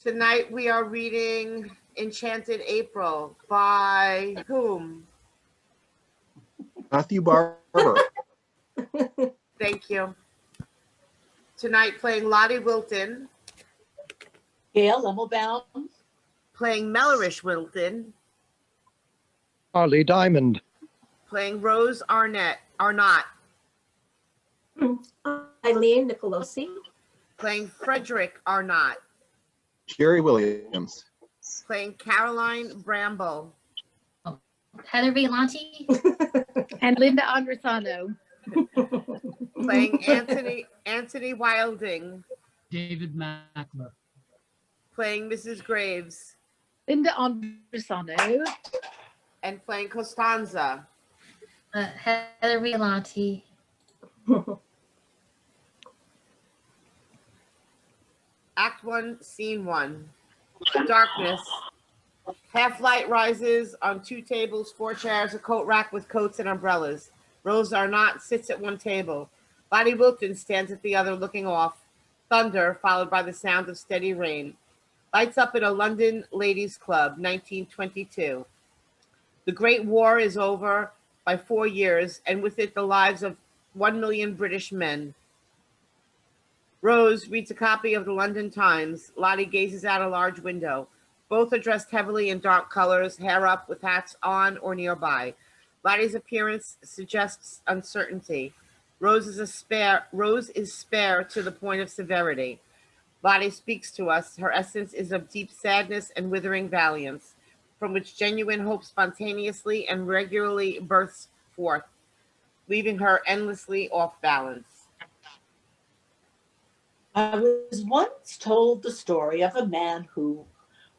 Tonight we are reading Enchanted April by whom? Matthew Barber. Thank you. Tonight playing Lotty Wilton. Gail, Lemelbam. Playing Melleresh Wilton. Harley Diamond. Playing Rose Arnott. Eileen, Nicolosi. Playing Frederick Arnott. Jere Williams. Playing Caroline Bramble. Heather Violanti. And Linda Andresano. Playing Antony Wilding. David Mackler. Playing Mrs. Graves. Linda Andresano. And playing Costanza. Heather Violanti. Act 1, Scene 1. Darkness. Half light rises on 2 tables, 4 chairs, a coat rack with coats and umbrellas. Rose Arnott sits at one table. Lottie Wilton stands at the other looking off. Thunder, followed by the sound of steady rain. Lights up in a London ladies' club, 1922. The Great War is over by 4 years, and with it the lives of 1 million British men. Rose reads a copy of the London Times. Lottie gazes out a large window. Both are dressed heavily in dark colors, hair up with hats on or nearby. Lottie's appearance suggests uncertainty. Rose is spare to the point of severity. Lottie speaks to us. Her essence is of deep sadness and withering valiance, from which genuine hope spontaneously and regularly bursts forth, leaving her endlessly off balance. I was once told the story of a man who,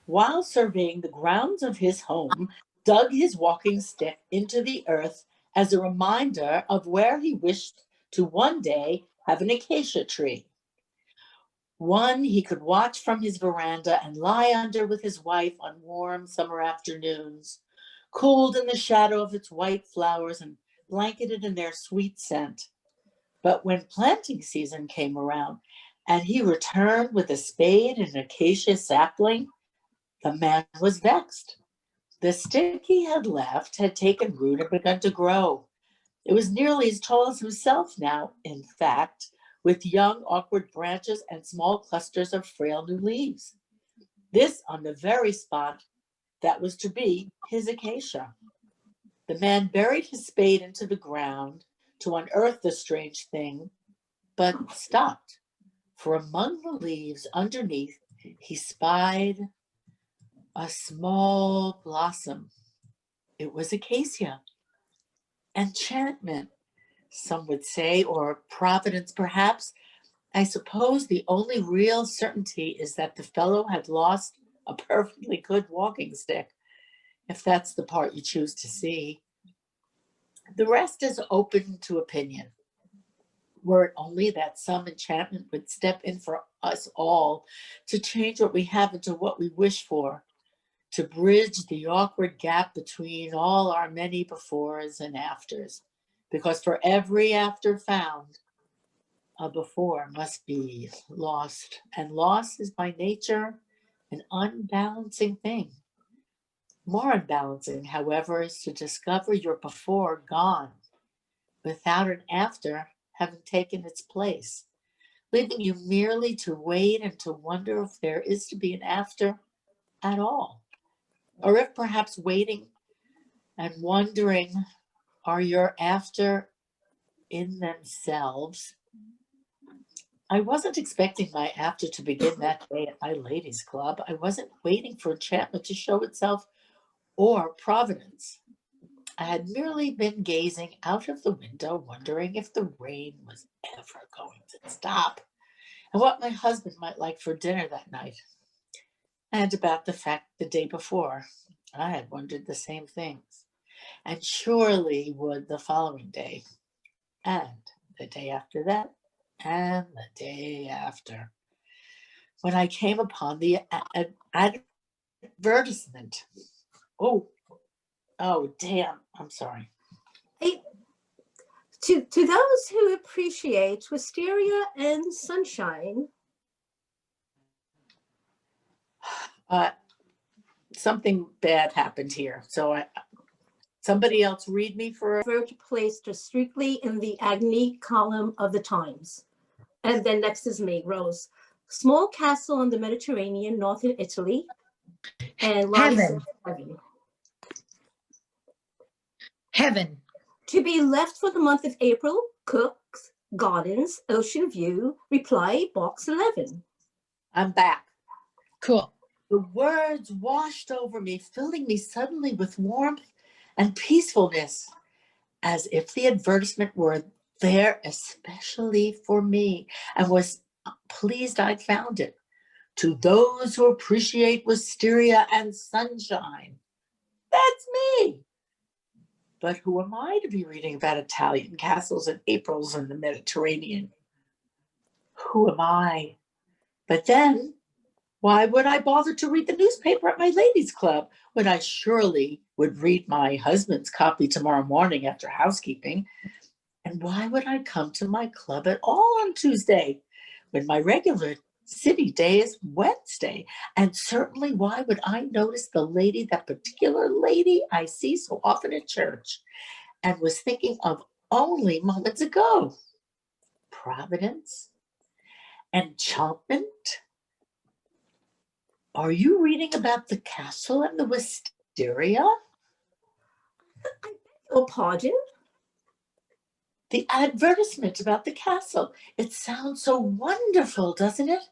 while surveying the grounds of his home, dug his walking stick into the earth as a reminder of where he wished to one day have an acacia tree. One he could watch from his veranda and lie under with his wife on warm summer afternoons, cooled in the shadow of its white flowers and blanketed in their sweet scent. But when planting season came around and he returned with a spade and an acacia sapling, the man was vexed. The stick he had left had taken root and begun to grow. It was nearly as tall as himself now, in fact, with young, awkward branches and small clusters of frail new leaves. This on the very spot that was to be his acacia. The man buried his spade into the ground to unearth the strange thing, but stopped, for among the leaves underneath he spied a small blossom. It was acacia. Enchantment, some would say, or providence perhaps. I suppose the only real certainty is that the fellow had lost a perfectly good walking stick, if that's the part you choose to see. The rest is open to opinion. Were it only that some enchantment would step in for us all to change what we have into what we wish for, to bridge the awkward gap between all our many befores and afters, because for every after found, a before must be lost, and loss is by nature an unbalancing thing. More unbalancing, however, is to discover your before gone, without an after having taken its place, leaving you merely to wait and to wonder if there is to be an after at all, or if perhaps waiting and wondering are your after in themselves. I wasn't expecting my after to begin that day at my ladies' club. I wasn't waiting for enchantment to show itself or providence. I had merely been gazing out of the window, wondering if the rain was ever going to stop, and what my husband might like for dinner that night. And about the fact the day before, I had wondered the same things, and surely would the following day, and the day after that, and the day after, when I came upon the advertisement. Oh, damn, I'm sorry. Hey, to those who appreciate wisteria and sunshine. Something bad happened here. So somebody else read me for. Placed strictly in the Agni column of the Times. And then next is me, Rose. Small castle on the Mediterranean, northern Italy. And Lottie Heaven. says heaven. Heaven. To be left for the month of April, Cook's, Gardens, Ocean View, reply box 11. I'm back. Cool. The words washed over me, filling me suddenly with warmth and peacefulness, as if the advertisement were there especially for me, and was pleased I'd found it. To those who appreciate wisteria and sunshine. That's me. But who am I to be reading about Italian castles and Aprils in the Mediterranean? Who am I? But then, why would I bother to read the newspaper at my ladies' club when I surely would read my husband's copy tomorrow morning after housekeeping? And why would I come to my club at all on Tuesday when my regular city day is Wednesday? And certainly why would I notice that particular lady I see so often at church and was thinking of only moments ago? Providence? Enchantment? Are you reading about the castle and the wisteria? Oh, pardon? The advertisement about the castle. It sounds so wonderful, doesn't it?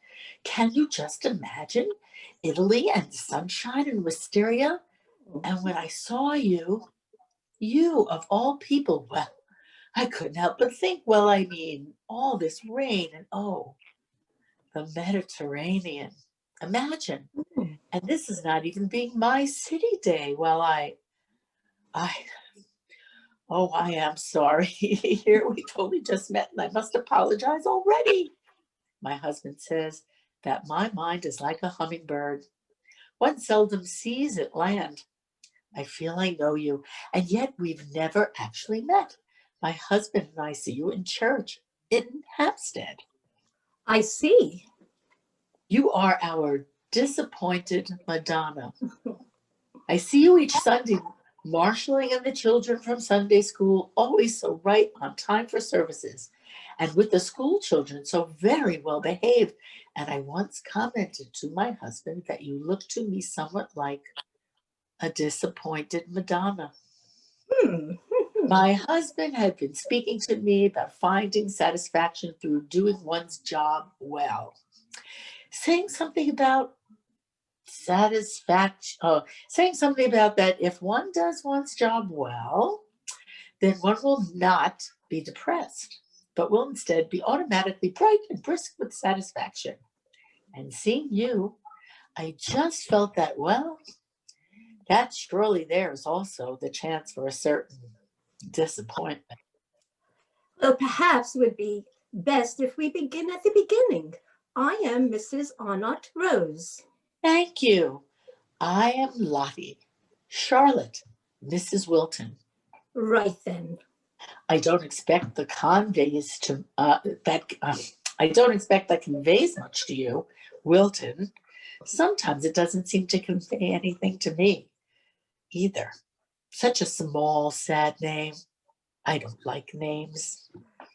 Can you just imagine Italy and sunshine and wisteria? And when I saw you of all people, well, I couldn't help but think, well, I mean, all this rain and the Mediterranean. Imagine. And this is not even being my city day. Well, I am sorry. Here we've only just met and I must apologize already. My husband says that my mind is like a hummingbird. One seldom sees it land. I feel I know you, and yet we've never actually met. My husband and I see you in church in Hampstead. I see. You are our disappointed Madonna. I see you each Sunday marshalling in the children from Sunday school, always so right on time for services, and with the school children so very well behaved. And I once commented to my husband that you look to me somewhat like a disappointed Madonna. My husband had been speaking to me about finding satisfaction through doing one's job well, saying something about saying something about that if one does one's job well, then one will not be depressed, but will instead be automatically bright and brisk with satisfaction. And seeing you, I just felt that, well, that surely there's also the chance for a certain disappointment. Well, perhaps it would be best if we begin at the beginning. I am Mrs. Arnott Rose. Thank you. I am Lottie. Charlotte, Mrs. Wilton. Right then. I don't expect that conveys much to you, Wilton. Sometimes it doesn't seem to convey anything to me either. Such a small, sad name. I don't like names.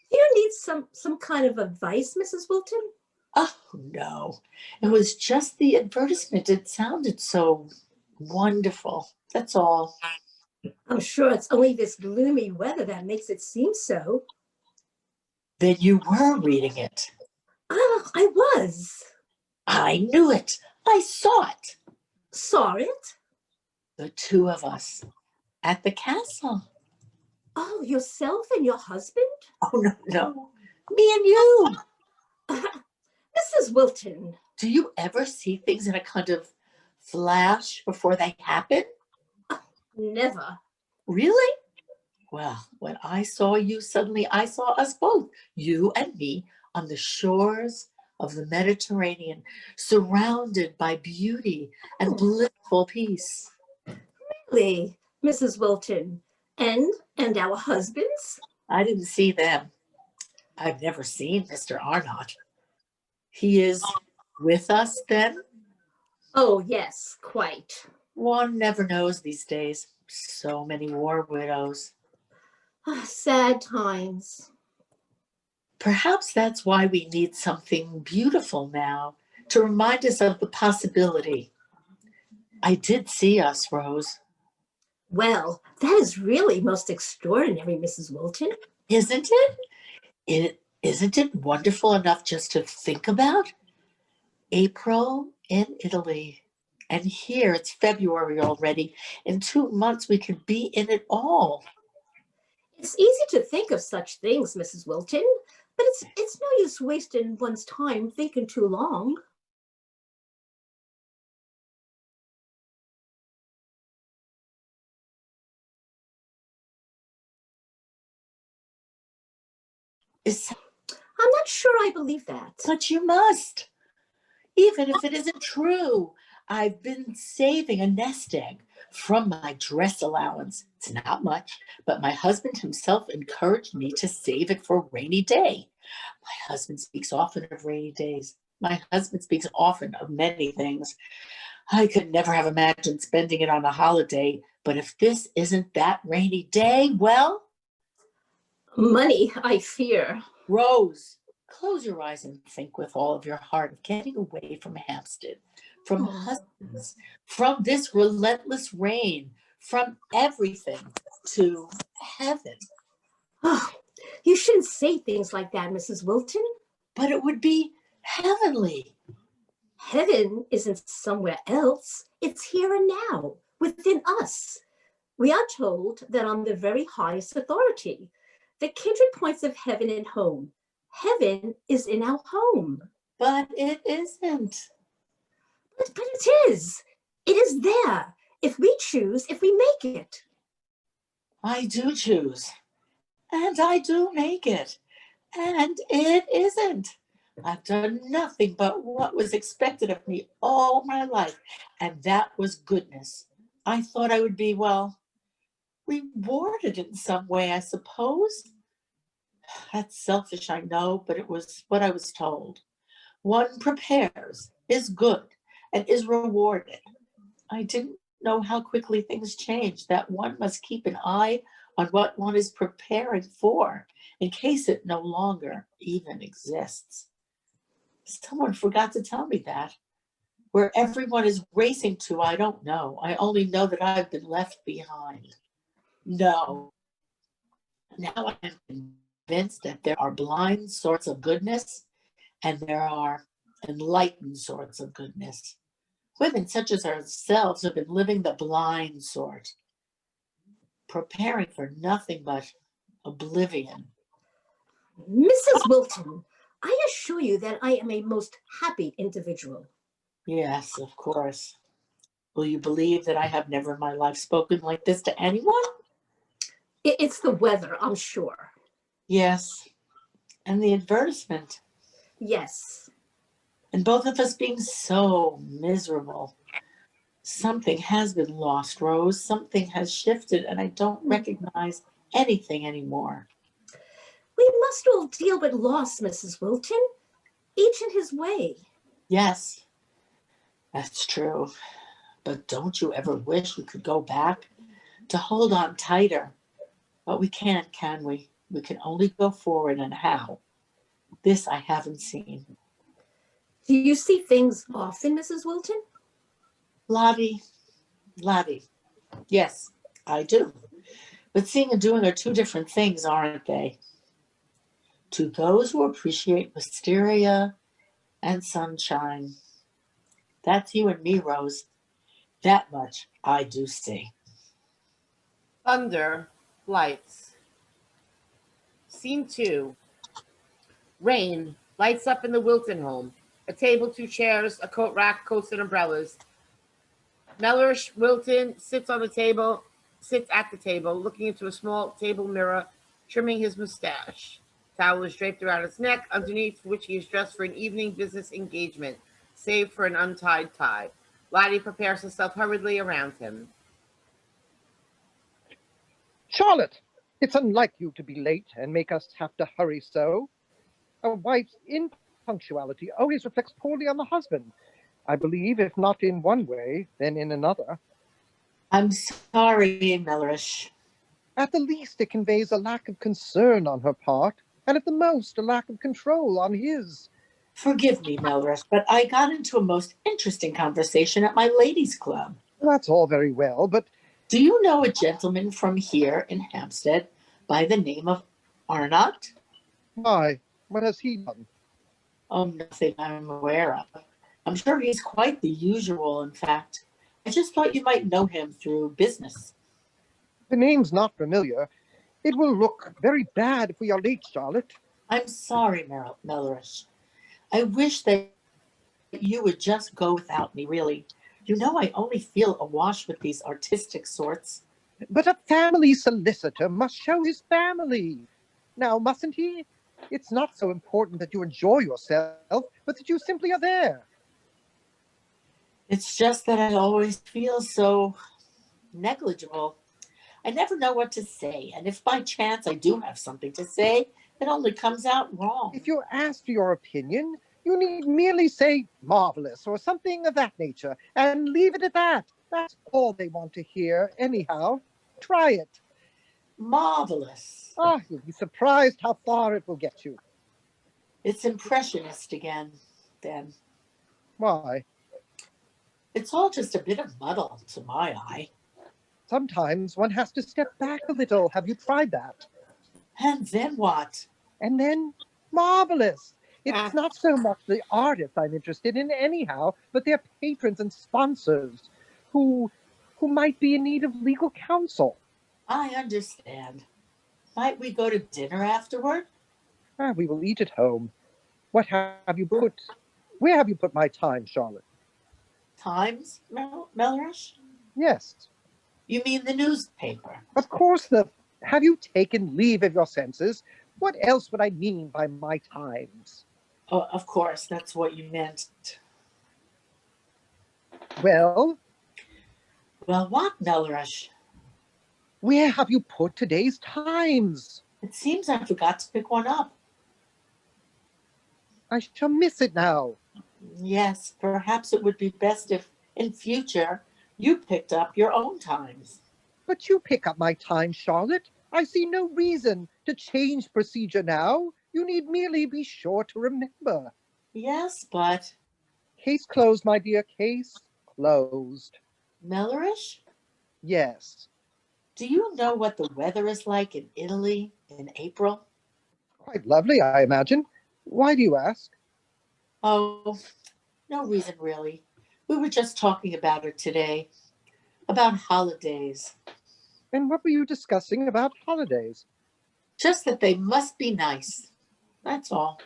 You need some kind of advice, Mrs. Wilton? Oh, no. It was just the advertisement. It sounded so wonderful. That's all. I'm sure it's only this gloomy weather that makes it seem so. Then you were reading it. Oh, I was. I knew it. I saw it. Saw it? The two of us at the castle. Oh, yourself and your husband? Oh, no. Me and you. Mrs. Wilton. Do you ever see things in a kind of flash before they happen? Never. Really? Well, when I saw you, suddenly I saw us both, you and me, on the shores of the Mediterranean, surrounded by beauty and blissful peace. Really, Mrs. Wilton. And our husbands? I didn't see them. I've never seen Mr. Arnott. He is with us then? Oh, yes, quite. One never knows these days. So many war widows. Sad times. Perhaps that's why we need something beautiful now to remind us of the possibility. I did see us, Rose. Well, that is really most extraordinary, Mrs. Wilton. Isn't it? Isn't it wonderful enough just to think about? April in Italy. And here it's February already. In 2 months, we could be in it all. It's easy to think of such things, Mrs. Wilton, but it's no use wasting one's time thinking too long. I'm not sure I believe that. But you must. Even if it isn't true. I've been saving a nest egg from my dress allowance. It's not much, but my husband himself encouraged me to save it for a rainy day. My husband speaks often of rainy days. My husband speaks often of many things. I could never have imagined spending it on a holiday, but if this isn't that rainy day, well, Money, I fear. Rose, close your eyes and think with all of your heart of getting away from Hampstead, from husbands, from this relentless rain, from everything to heaven. Oh, you shouldn't say things like that, Mrs. Wilton. But it would be heavenly. Heaven isn't somewhere else. It's here and now, within us. We are told that on the very highest authority, the kindred points of heaven and home. Heaven is in our home. But it isn't. But it is. It is there. If we choose, if we make it. I do choose. And I do make it. And it isn't. I've done nothing but what was expected of me all my life. And that was goodness. I thought I would be, well, rewarded in some way, I suppose. That's selfish, I know, but it was what I was told. One prepares, is good, and is rewarded. I didn't know how quickly things change, that one must keep an eye on what one is preparing for, in case it no longer even exists. Someone forgot to tell me that. Where everyone is racing to, I don't know. I only know that I've been left behind. No. Now I'm convinced that there are blind sorts of goodness and there are enlightened sorts of goodness. Women such as ourselves have been living the blind sort, preparing for nothing but oblivion. Mrs. Wilton, I assure you that I am a most happy individual. Yes, of course. Will you believe that I have never in my life spoken like this to anyone? It's the weather, I'm sure. Yes. And the advertisement. Yes. And both of us being so miserable. Something has been lost, Rose. Something has shifted, and I don't recognize anything anymore. We must all deal with loss, Mrs. Wilton, each in his way. Yes, that's true. But don't you ever wish we could go back to hold on tighter? But we can't, can we? We can only go forward, and how? This I haven't seen. Do you see things often, Mrs. Wilton? Lottie. Yes, I do. But seeing and doing are two different things, aren't they? To those who appreciate wisteria and sunshine. That's you and me, Rose. That much I do see. Thunder, lights. Scene 2. Rain, lights up in the Wilton home. A table, 2 chairs, a coat rack, coats and umbrellas. Melleresh Wilton sits at the table, looking into a small table mirror, trimming his mustache. Towel is draped around his neck, underneath which he is dressed for an evening business engagement, save for an untied tie. Lottie prepares herself hurriedly around him. Charlotte, it's unlike you to be late and make us have to hurry so. A wife's impunctuality always reflects poorly on the husband. I believe, if not in one way, then in another. I'm sorry, Melleresh. At the least, it conveys a lack of concern on her part, and at the most, a lack of control on his. Forgive me, Melleresh, but I got into a most interesting conversation at my ladies' club. That's all very well, but Do you know a gentleman from here in Hampstead by the name of Arnott? why? What has he done? Oh, nothing I'm aware of. I'm sure he's quite the usual, in fact. I just thought you might know him through business. The name's not familiar. It will look very bad if we are late, Charlotte. I'm sorry, Melleresh. I wish that you would just go without me, really. You know, I only feel awash with these artistic sorts. But a family solicitor must show his family. Now, mustn't he? It's not so important that you enjoy yourself, but that you simply are there. It's just that I always feel so negligible. I never know what to say, and if by chance I do have something to say, it only comes out wrong. If you're asked your opinion, you need merely say marvelous or something of that nature and leave it at that. That's all they want to hear, anyhow. Try it. Marvelous. Ah, you'll be surprised how far it will get you. It's impressionist again, then. Why? It's all just a bit of muddle to my eye. Sometimes one has to step back a little. Have you tried that? And then what? And then, marvelous. It's not so much the artists I'm interested in anyhow, but their patrons and sponsors who might be in need of legal counsel. I understand. Might we go to dinner afterward? We will eat at home. Where have you put my time, Charlotte? Times, Melleresh? Yes. You mean the newspaper? Of course, have you taken leave of your senses? What else would I mean by my times? Oh, of course, that's what you meant. Well? Well, what, Melleresh? Where have you put today's Times? It seems I forgot to pick one up. I shall miss it now. Yes, perhaps it would be best if, in future, you picked up your own Times. But you pick up my time, Charlotte. I see no reason to change procedure now. You need merely be sure to remember. Yes, but... Case closed, my dear. Case closed. Melleresh? Yes. Do you know what the weather is like in Italy in April? Quite lovely, I imagine. Why do you ask? Oh, no reason really. We were just talking about it today. About holidays. And what were you discussing about holidays? Just that they must be nice. That's all.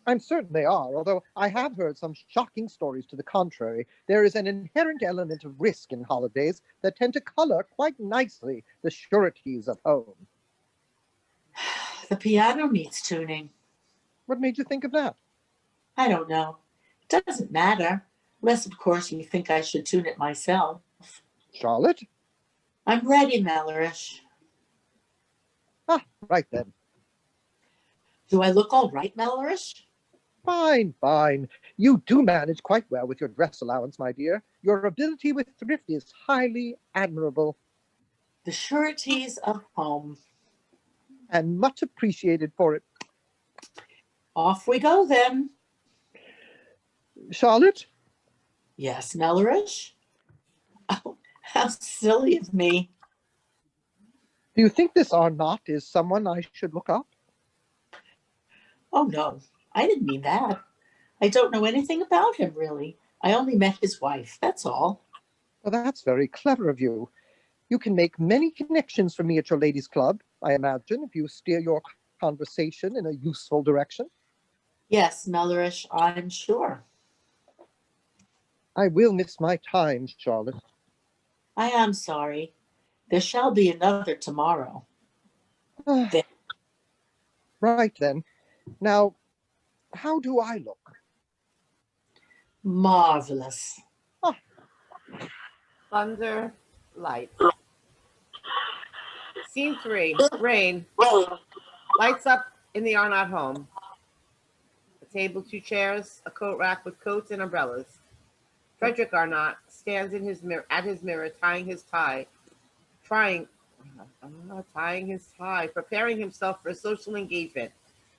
I'm certain they are, although I have heard some shocking stories to the contrary. There is an inherent element of risk in holidays that tend to color quite nicely the sureties of home. The piano needs tuning. What made you think of that? I don't know. It doesn't matter. Unless, of course, you think I should tune it myself. Charlotte? I'm ready, Melleresh. Ah, right then. Do I look all right, Melleresh? Fine, fine. You do manage quite well with your dress allowance, my dear. Your ability with thrift is highly admirable. The sureties of home. And much appreciated for it. Off we go, then. Charlotte? Yes, Melleresh? Oh, how silly of me. Do you think this Arnott is someone I should look up? Oh, no, I didn't mean that. I don't know anything about him, really. I only met his wife, that's all. Well, that's very clever of you. You can make many connections for me at your ladies' club, I imagine, if you steer your conversation in a useful direction. Yes, Melleresh, I'm sure. I will miss my time, Charlotte. I am sorry. There shall be another tomorrow. Right then. Now, how do I look? Marvelous. Thunder, light. Scene 3, rain. Lights up in the Arnott home. A table, 2 chairs, a coat rack with coats and umbrellas. Frederick Arnott stands in his mirror at his mirror, trying tying his tie, preparing himself for a social engagement.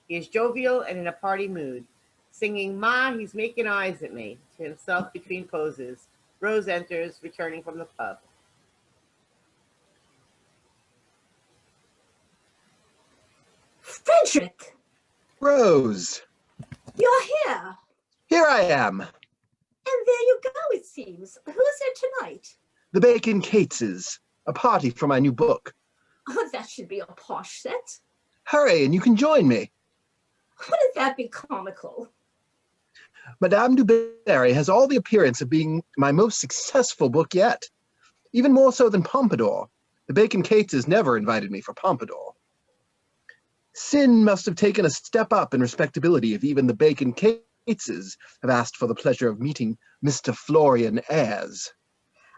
He is jovial and in a party mood, singing "Ma, he's making eyes at me" to himself between poses. Rose enters, returning from the pub. Frederick, Rose, you're here. here I am. And there you go, it seems. Who's there tonight? The Bacon Cateses, a party for my new book. Oh, that should be a posh set. Hurry, and you can join me. Wouldn't that be comical? Madame du Barry has all the appearance of being my most successful book yet. Even more so than Pompadour. The Bacon Cateses never invited me for Pompadour. Sin must have taken a step up in respectability if even the Bacon Cateses have asked for the pleasure of meeting Mr. Florian Ayres.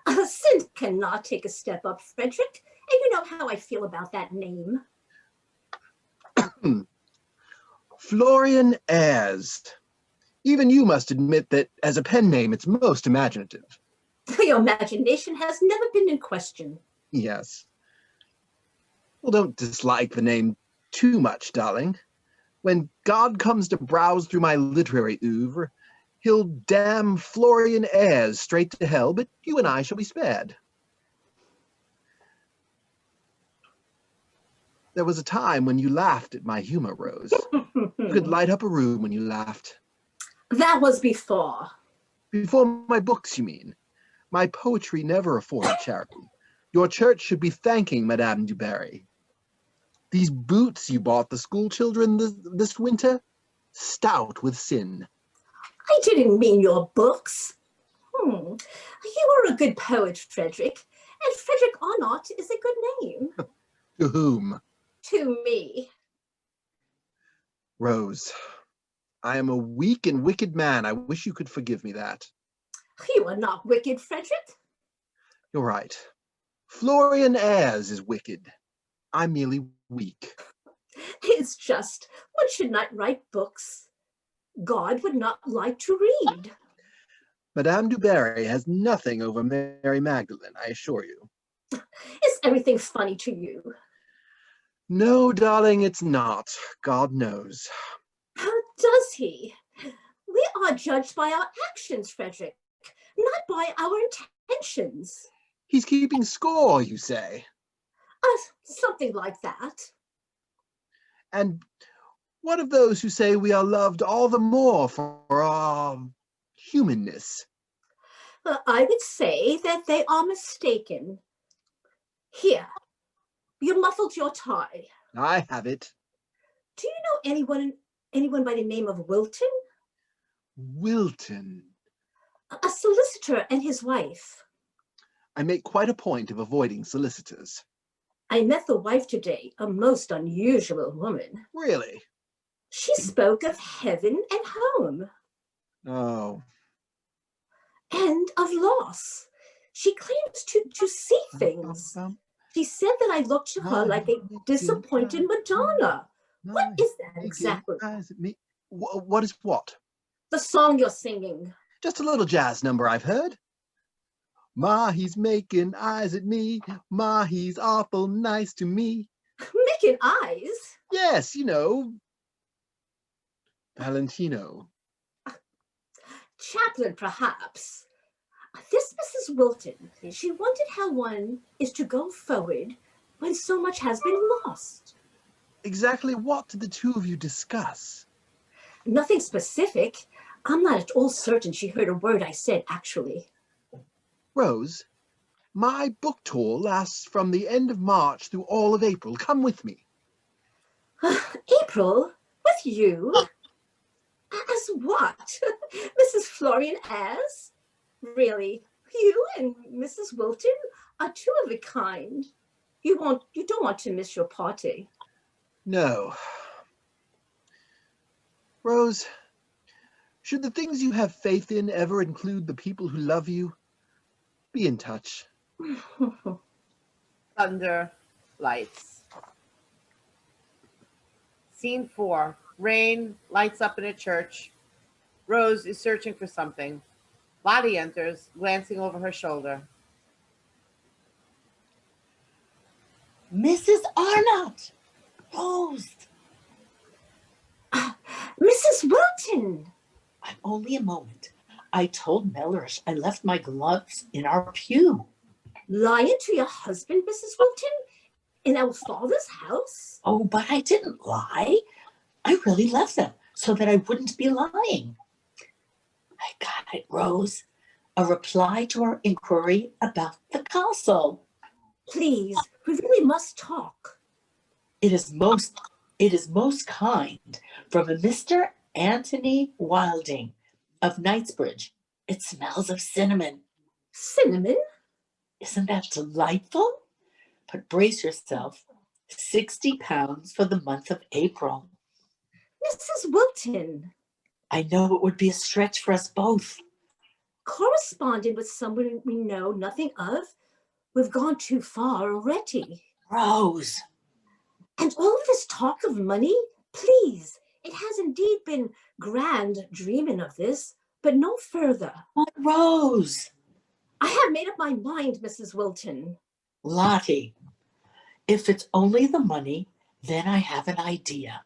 Sin cannot take a step up, Frederick. And you know how I feel about that name. Florian Ayres. Even you must admit that as a pen name, it's most imaginative. Your imagination has never been in question. Yes. Well, don't dislike the name too much, darling. When God comes to browse through my literary oeuvre, he'll damn Florian Ayres straight to hell, but you and I shall be spared. There was a time when you laughed at my humor, Rose. You could light up a room when you laughed. That was before. Before my books, you mean? My poetry never afforded charity. Your church should be thanking Madame du Barry. These boots you bought the school children this winter? Stout with sin. I didn't mean your books. You are a good poet, Frederick. And Frederick Arnott is a good name. To whom? To me. Rose, I am a weak and wicked man. I wish you could forgive me that. You are not wicked, Frederick. You're right. Florian Ayres is wicked. I'm merely weak. It's just, one should not write books God would not like to read. Madame du Barry has nothing over Mary Magdalene, I assure you. Is everything funny to you? No, darling, it's not. God knows. How does he? We are judged by our actions, Frederick, not by our intentions. He's keeping score, you say? Something like that. And what of those who say we are loved all the more for our humanness? I would say that they are mistaken. Here, you muffled your tie. I have it. Do you know anyone by the name of Wilton? Wilton. A solicitor and his wife. I make quite a point of avoiding solicitors. I met the wife today, a most unusual woman. Really? She spoke of heaven and home. Oh. And of loss. She claims to see things. She said that I looked to her like a disappointed Madonna. What is that exactly? What is what? The song you're singing. Just a little jazz number I've heard. Ma, he's making eyes at me. Ma, he's awful nice to me. Making eyes? Yes, you know. Valentino. Chaplain, perhaps. This Mrs. Wilton, she wondered how one is to go forward when so much has been lost. Exactly what did the two of you discuss? Nothing specific. I'm not at all certain she heard a word I said, actually. Rose, my book tour lasts from the end of March through all of April. Come with me. April? With you? As what? Mrs. Florian Ayres? Really? You and Mrs. Wilton are two of a kind. You don't want to miss your party. No. Rose, should the things you have faith in ever include the people who love you, be in touch. Thunder, lights. Scene 4. Rain, lights up in a church. Rose is searching for something. Lotty enters, glancing over her shoulder. Mrs. Arnott! Rose! Mrs. Wilton! I'm only a moment. I told Melleresh I left my gloves in our pew. Lying to your husband, Mrs. Wilton? In our father's house? Oh, but I didn't lie. I really left them so that I wouldn't be lying. I got it, Rose. A reply to our inquiry about the castle. Please, we really must talk. It is most kind from a Mr. Antony Wilding of Knightsbridge. It smells of cinnamon. Cinnamon? Isn't that delightful? But brace yourself. £60 for the month of April. Mrs. Wilton. I know it would be a stretch for us both. Corresponding with someone we know nothing of? We've gone too far already. Rose. And all this talk of money? Please, it has indeed been grand dreaming of this, but no further. But Rose. I have made up my mind, Mrs. Wilton. Lottie. If it's only the money, then I have an idea.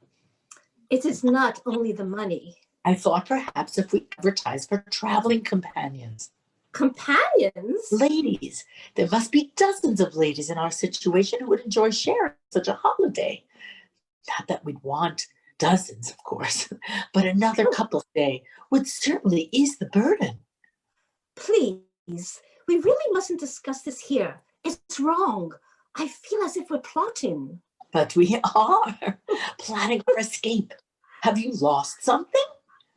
It is not only the money. I thought perhaps if we advertise for traveling companions. Companions? Ladies. There must be dozens of ladies in our situation who would enjoy sharing such a holiday. Not that we'd want dozens, of course, but another couple's day would certainly ease the burden. Please, we really mustn't discuss this here. It's wrong. I feel as if we're plotting. But we are planning our escape. Have you lost something?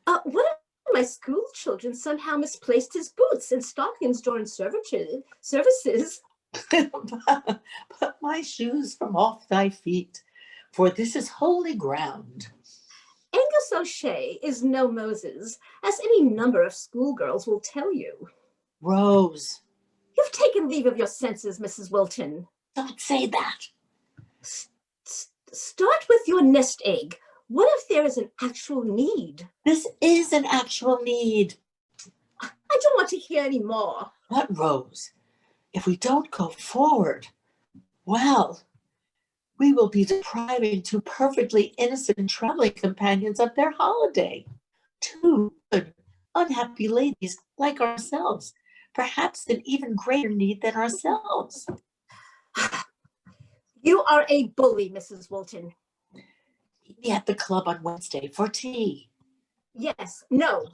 One of my school children somehow misplaced his boots and stockings during services. Put my shoes from off thy feet, for this is holy ground. Angus O'Shea is no Moses, as any number of schoolgirls will tell you. Rose. You've taken leave of your senses, Mrs. Wilton. Don't say that. Start with your nest egg. What if there is an actual need? This is an actual need. I don't want to hear any more. But Rose, if we don't go forward, well, we will be depriving two perfectly innocent traveling companions of their holiday. Two good, unhappy ladies like ourselves, perhaps in even greater need than ourselves. You are a bully, Mrs. Wilton. Meet me at the club on Wednesday for tea. Yes, no.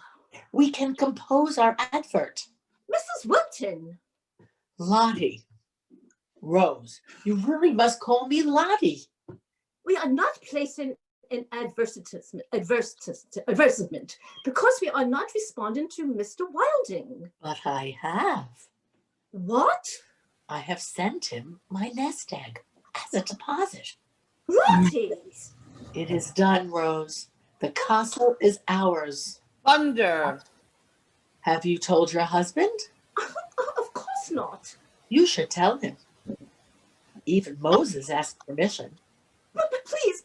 We can compose our advert. Mrs. Wilton. Lottie. Rose, you really must call me Lottie. We are not placing an advertisement because we are not responding to Mr. Wilding. But I have. What? I have sent him my nest egg as a deposit. Lottie! It is done, Rose. The castle is ours. Thunder! Have you told your husband? Of course not. You should tell him. Even Moses asked permission. But please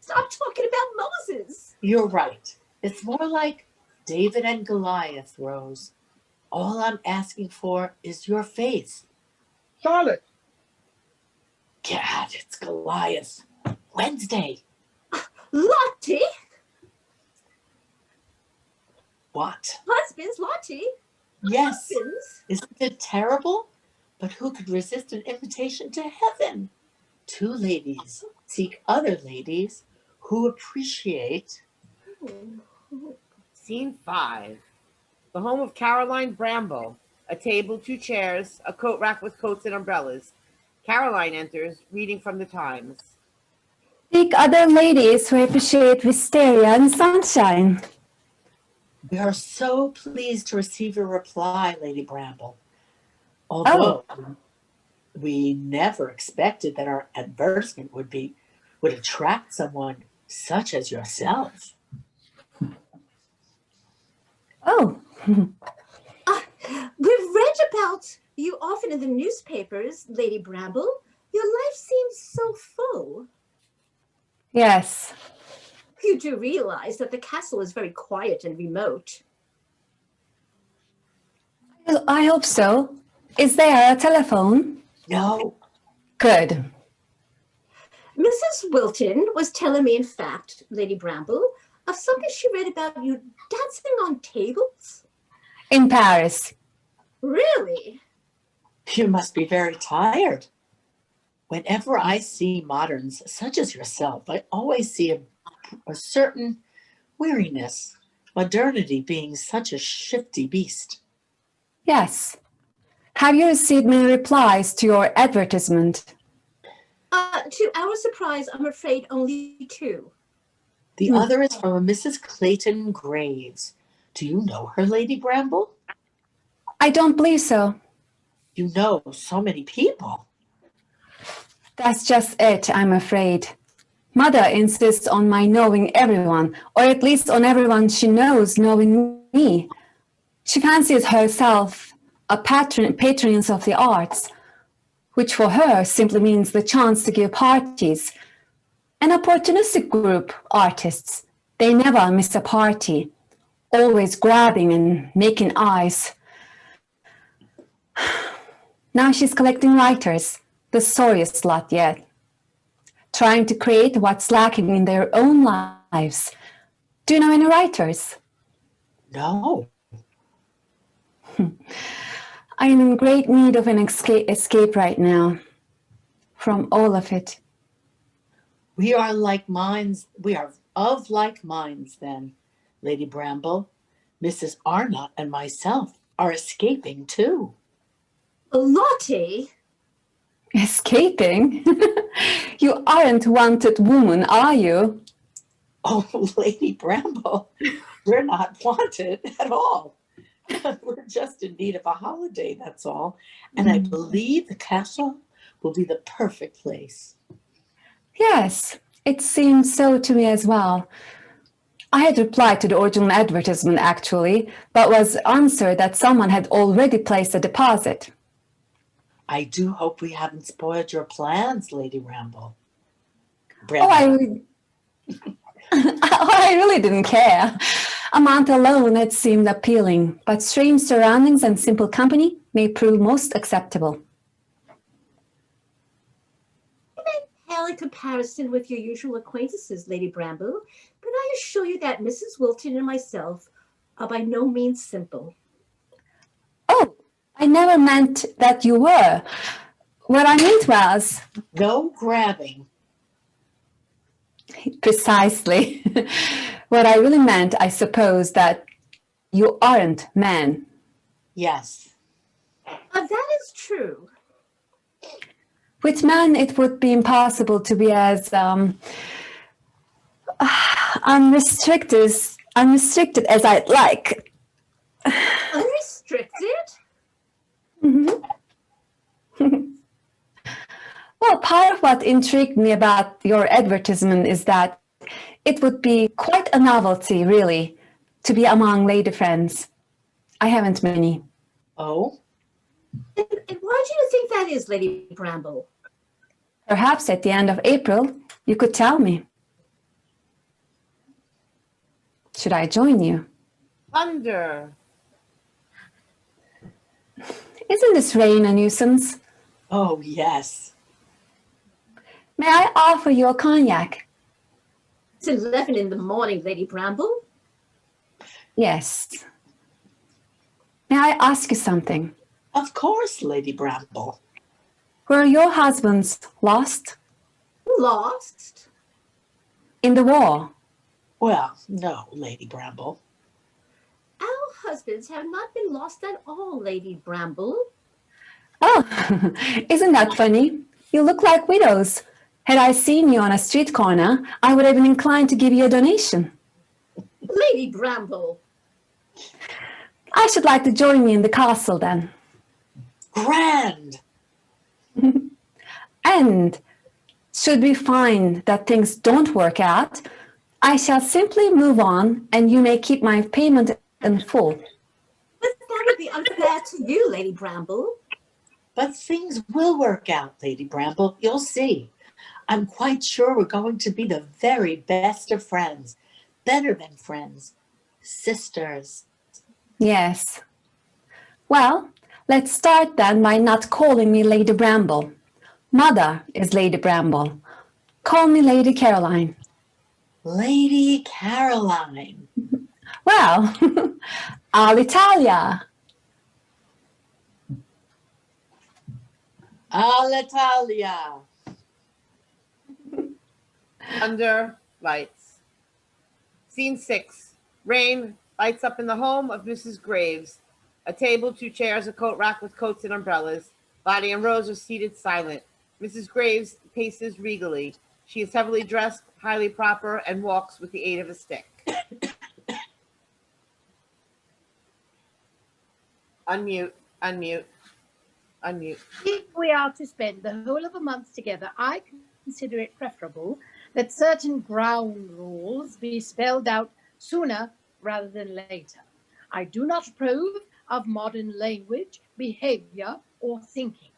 stop talking about Moses. You're right. It's more like David and Goliath, Rose. All I'm asking for is your faith. Charlotte. Gad, it's Goliath. Wednesday. Lottie? What? Husbands, Lottie? Yes. Husbands? Isn't it terrible? But who could resist an invitation to heaven? Two ladies seek other ladies who appreciate. Scene 5. The home of Caroline Bramble. A table, 2 chairs, a coat rack with coats and umbrellas. Caroline enters, reading from the Times. Seek other ladies who appreciate wisteria and sunshine. We are so pleased to receive your reply, Lady Bramble. Although we never expected that our advertisement would attract someone such as yourself. Oh. We've read about you often in the newspapers, Lady Bramble. Your life seems so full. Yes. You do realize that the castle is very quiet and remote. I hope so. Is there a telephone? No. Good. Mrs. Wilton was telling me, in fact, Lady Bramble, of something she read about you dancing on tables. In Paris. Really? You must be very tired. Whenever I see moderns such as yourself, I always see a certain weariness, modernity being such a shifty beast. Yes. Have you received many replies to your advertisement? To our surprise, I'm afraid only 2. The other is from a Mrs. Clayton Graves. Do you know her, Lady Bramble? I don't believe so. You know so many people. That's just it, I'm afraid. Mother insists on my knowing everyone, or at least on everyone she knows knowing me. She fancies herself a patroness of the arts, which for her simply means the chance to give parties. An opportunistic group, artists. They never miss a party, always grabbing and making eyes. Now she's collecting writers, the sorriest lot yet, trying to create what's lacking in their own lives. Do you know any writers? No. I am in great need of an escape right now from all of it. We are like minds. We are of like minds then, Lady Bramble. Mrs. Arnott and myself are escaping too. Lottie? Escaping? You aren't wanted woman, are you? Oh, Lady Bramble, we're not wanted at all. We're just in need of a holiday, that's all. And I believe the castle will be the perfect place. Yes, it seems so to me as well. I had replied to the original advertisement actually, but was answered that someone had already placed a deposit. I do hope we haven't spoiled your plans, Lady Bramble. Oh, I really didn't care. Amount alone had seemed appealing, but strange surroundings and simple company may prove most acceptable. You may pale in comparison with your usual acquaintances, Lady Bramble, but I assure you that Mrs. Wilton and myself are by no means simple. Oh, I never meant that you were. What I meant was... No grabbing. Precisely. What I really meant, I suppose, that you aren't men. Yes. That is true. With men, it would be impossible to be as unrestricted as I'd like. Unrestricted? Mm-hmm. Well, part of what intrigued me about your advertisement is that it would be quite a novelty, really, to be among lady friends. I haven't many. Oh? And why do you think that is, Lady Bramble? Perhaps at the end of April, you could tell me. Should I join you? Thunder. Isn't this rain a nuisance? Oh, yes. May I offer you a cognac? It's 11 in the morning, Lady Bramble. Yes. May I ask you something? Of course, Lady Bramble. Were your husbands lost? Lost? In the war? Well, no, Lady Bramble. Our husbands have not been lost at all, Lady Bramble. Oh, isn't that funny? You look like widows. Had I seen you on a street corner, I would have been inclined to give you a donation. Lady Bramble. I should like to join you in the castle then. Grand! And should we find that things don't work out, I shall simply move on and you may keep my payment in full. But that would be unfair to you, Lady Bramble. But things will work out, Lady Bramble. You'll see. I'm quite sure we're going to be the very best of friends. Better than friends. Sisters. Yes. Well, let's start then by not calling me Lady Bramble. Mother is Lady Bramble. Call me Lady Caroline. Lady Caroline. Well, All'Italia. All'Italia. Under lights. Scene 6. Rain. Lights up in the home of Mrs. Graves. A table, 2 chairs, a coat rack with coats and umbrellas. Lottie and Rose are seated silent. Mrs. Graves paces regally. She is heavily dressed, highly proper, and walks with the aid of a stick. Unmute, unmute, unmute. If we are to spend the whole of a month together, I consider it preferable that certain ground rules be spelled out sooner rather than later. I do not approve of modern language, behavior, or thinking.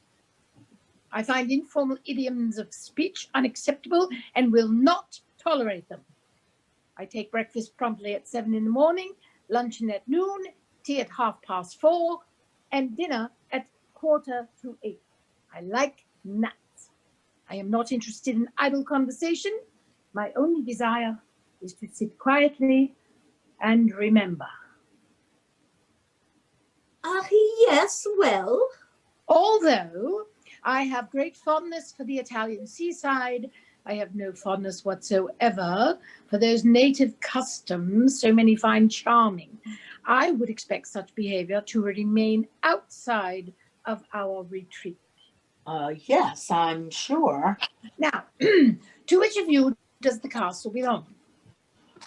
I find informal idioms of speech unacceptable and will not tolerate them. I take breakfast promptly at 7 in the morning, luncheon at noon, tea at 4:30, and dinner at 7:45. I like nuts. I am not interested in idle conversation. My only desire is to sit quietly and remember. Yes, well. Although I have great fondness for the Italian seaside, I have no fondness whatsoever for those native customs so many find charming. I would expect such behavior to remain outside of our retreat. Yes, I'm sure. Now, to which of you does the castle belong?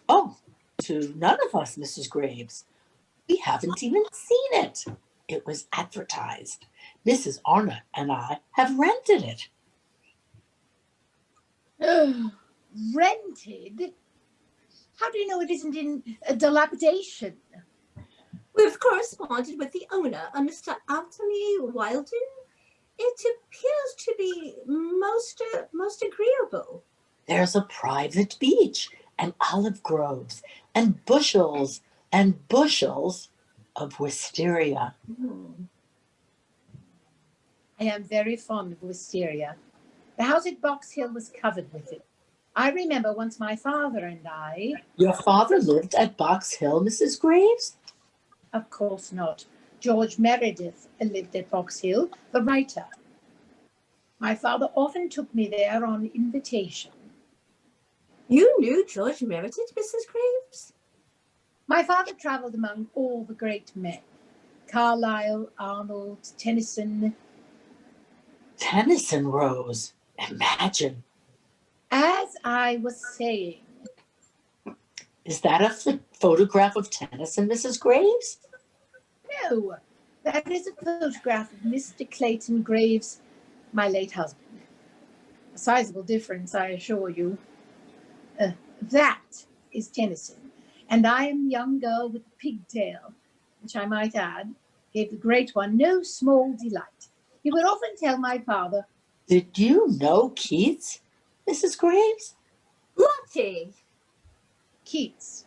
Oh, to none of us, Mrs. Graves. We haven't even seen it. It was advertised. Mrs. Arnott and I have rented it. Rented? How do you know it isn't in dilapidation? We've corresponded with the owner, a Mr. Antony Wilton. It appears to be most agreeable. There's a private beach and olive groves and bushels of wisteria. I am very fond of wisteria. The house at Box Hill was covered with it. I remember once my father and I... Your father lived at Box Hill, Mrs. Graves? Of course not. George Meredith lived at Box Hill, the writer. My father often took me there on invitation. You knew George Meredith, Mrs. Graves? My father travelled among all the great men. Carlyle, Arnold, Tennyson. Tennyson, Rose. Imagine. As I was saying. Is that a photograph of Tennyson, Mrs. Graves? No, that is a photograph of Mr. Clayton Graves, my late husband. A sizable difference, I assure you. That is Tennyson, and I am the young girl with the pigtail, which I might add, gave the great one no small delight. He would often tell my father, Did you know Keats, Mrs. Graves? Lotty. Keats.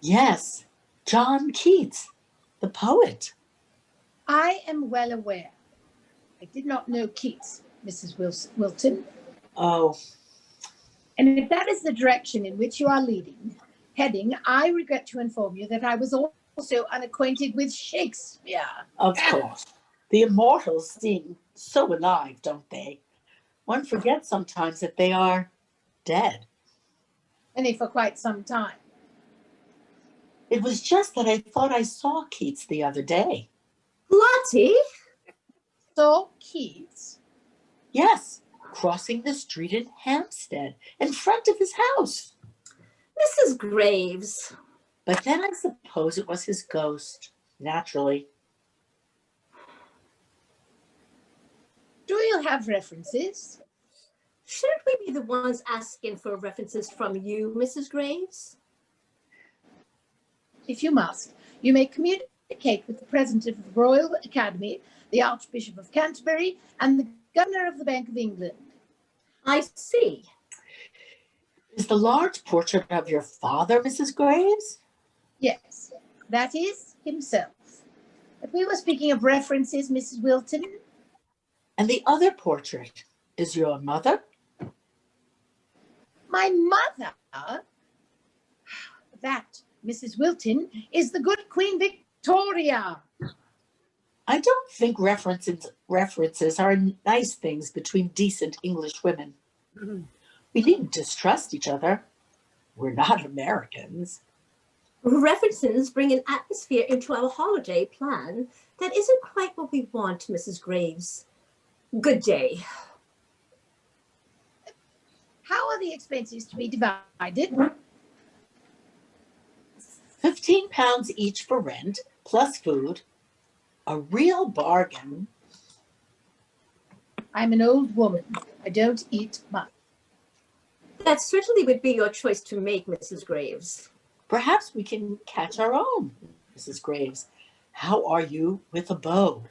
Yes, John Keats, the poet. I am well aware. I did not know Keats, Mrs. Wilton. Oh. And if that is the direction in which you are heading, I regret to inform you that I was also unacquainted with Shakespeare. Of course. The immortals seem so alive, don't they? One forgets sometimes that they are dead. And for quite some time. It was just that I thought I saw Keats the other day. Lottie? Saw Keats? Yes, crossing the street in Hampstead, in front of his house. Mrs. Graves. But then I suppose it was his ghost, naturally. Do you have references? Shouldn't we be the ones asking for references from you, Mrs. Graves? If you must, you may communicate with the President of the Royal Academy, the Archbishop of Canterbury, and the Governor of the Bank of England. I see. Is the large portrait of your father, Mrs. Graves? Yes, that is himself. But we were speaking of references, Mrs. Wilton. And the other portrait is your mother? My mother? That, Mrs. Wilton, is the good Queen Victoria. I don't think references are nice things between decent English women. We needn't distrust each other. We're not Americans. References bring an atmosphere into our holiday plan that isn't quite what we want, Mrs. Graves. Good day. How are the expenses to be divided? £15 each for rent, plus food. A real bargain. I'm an old woman. I don't eat much. That certainly would be your choice to make, Mrs. Graves. Perhaps we can catch our own, Mrs. Graves. How are you with a bow?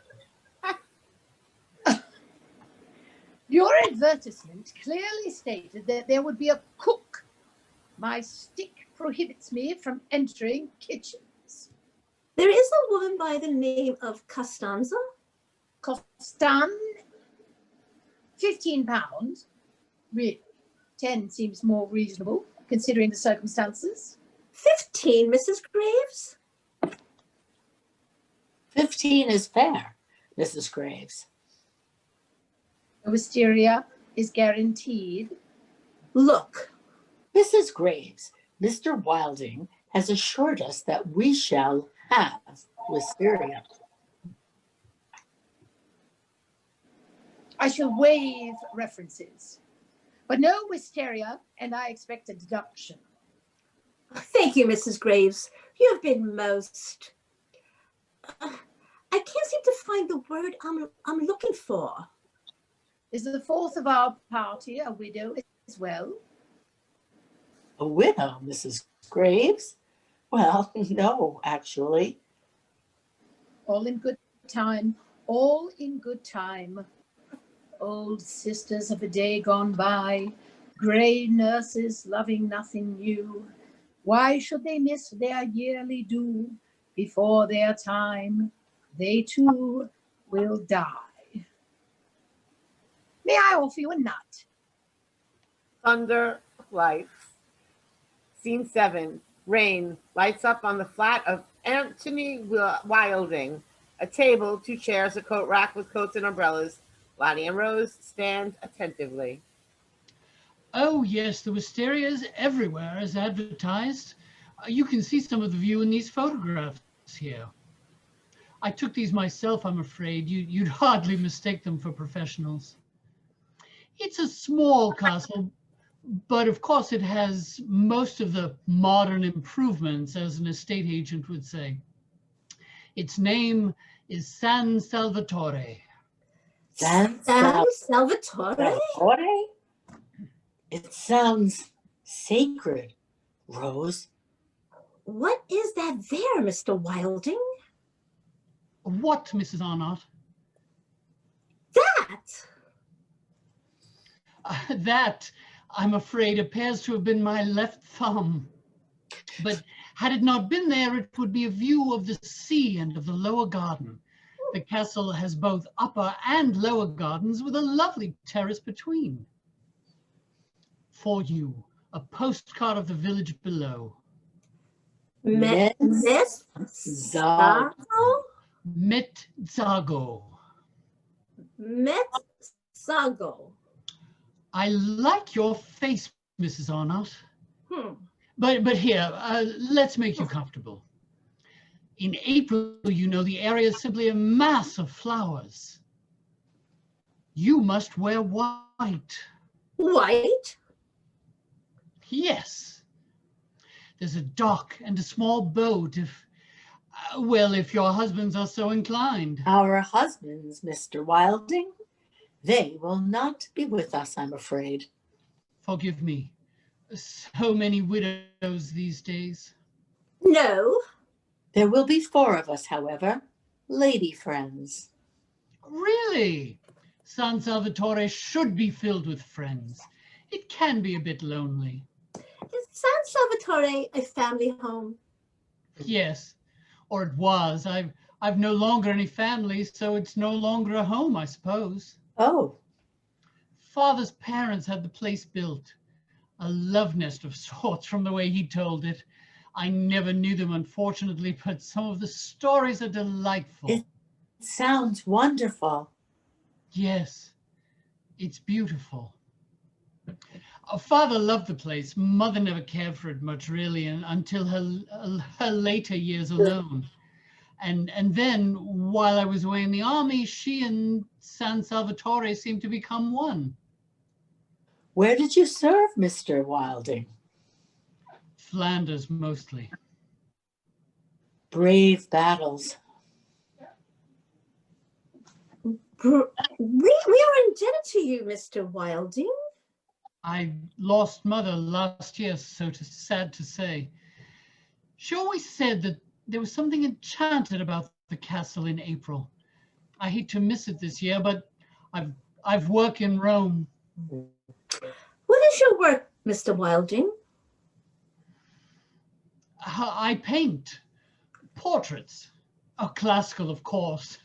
Your advertisement clearly stated that there would be a cook. My stick prohibits me from entering kitchens. There is a woman by the name of Costanza. Costanza? £15? Really? 10 seems more reasonable, considering the circumstances. 15, Mrs. Graves? 15 is fair, Mrs. Graves. The wisteria is guaranteed. Look. Mrs. Graves, Mr. Wilding has assured us that we shall have wisteria. I shall waive references, but no wisteria, and I expect a deduction. Thank you, Mrs. Graves. You have been most... I can't seem to find the word I'm looking for. Is the fourth of our party a widow as well? A widow, Mrs. Graves? Well, no, actually. All in good time, all in good time. Old sisters of a day gone by, grey nurses loving nothing new. Why should they miss their yearly due? Before their time, they too will die. May I offer you a nut? Thunder, lights. Scene 7. Rain. Lights up on the flat of Antony Wilding. A table, 2 chairs, a coat rack with coats and umbrellas. Lottie and Rose stand attentively. Oh, yes, the wisteria is everywhere as advertised. You can see some of the view in these photographs here. I took these myself, I'm afraid. You'd hardly mistake them for professionals. It's a small castle, but of course it has most of the modern improvements, as an estate agent would say. Its name is San Salvatore. San Salvatore? It sounds sacred, Rose. What is that there, Mr. Wilding? What, Mrs. Arnott? That! That, I'm afraid, appears to have been my left thumb. But had it not been there, it would be a view of the sea and of the lower garden. The castle has both upper and lower gardens with a lovely terrace between. For you, a postcard of the village below. Mezzago? Mezzago. Mezzago. I like your face, Mrs. Arnott. But here, let's make you comfortable. In April, you know, the area is simply a mass of flowers. You must wear white. White? Yes. There's a dock and a small boat if your husbands are so inclined. Our husbands, Mr. Wilding, they will not be with us, I'm afraid. Forgive me. So many widows these days. No. There will be 4 of us, however, lady friends. Really? San Salvatore should be filled with friends. It can be a bit lonely. Is San Salvatore a family home? Yes. Or it was. I've no longer any family, so it's no longer a home, I suppose. Oh, Father's parents had the place built. A love nest of sorts from the way he told it. I never knew them, unfortunately, but some of the stories are delightful. it sounds wonderful. Yes, it's beautiful. Father loved the place. Mother never cared for it much, really, until her later years alone. And then, while I was away in the army, she and San Salvatore seemed to become one. Where did you serve, Mr. Wilding? Flanders, mostly. Brave battles. We are indebted to you, Mr. Wilding. I lost Mother last year, sad to say. She always said that there was something enchanted about the castle in April. I hate to miss it this year, but I've worked in Rome. What is your work, Mr. Wilding? I paint portraits. Classical, of course.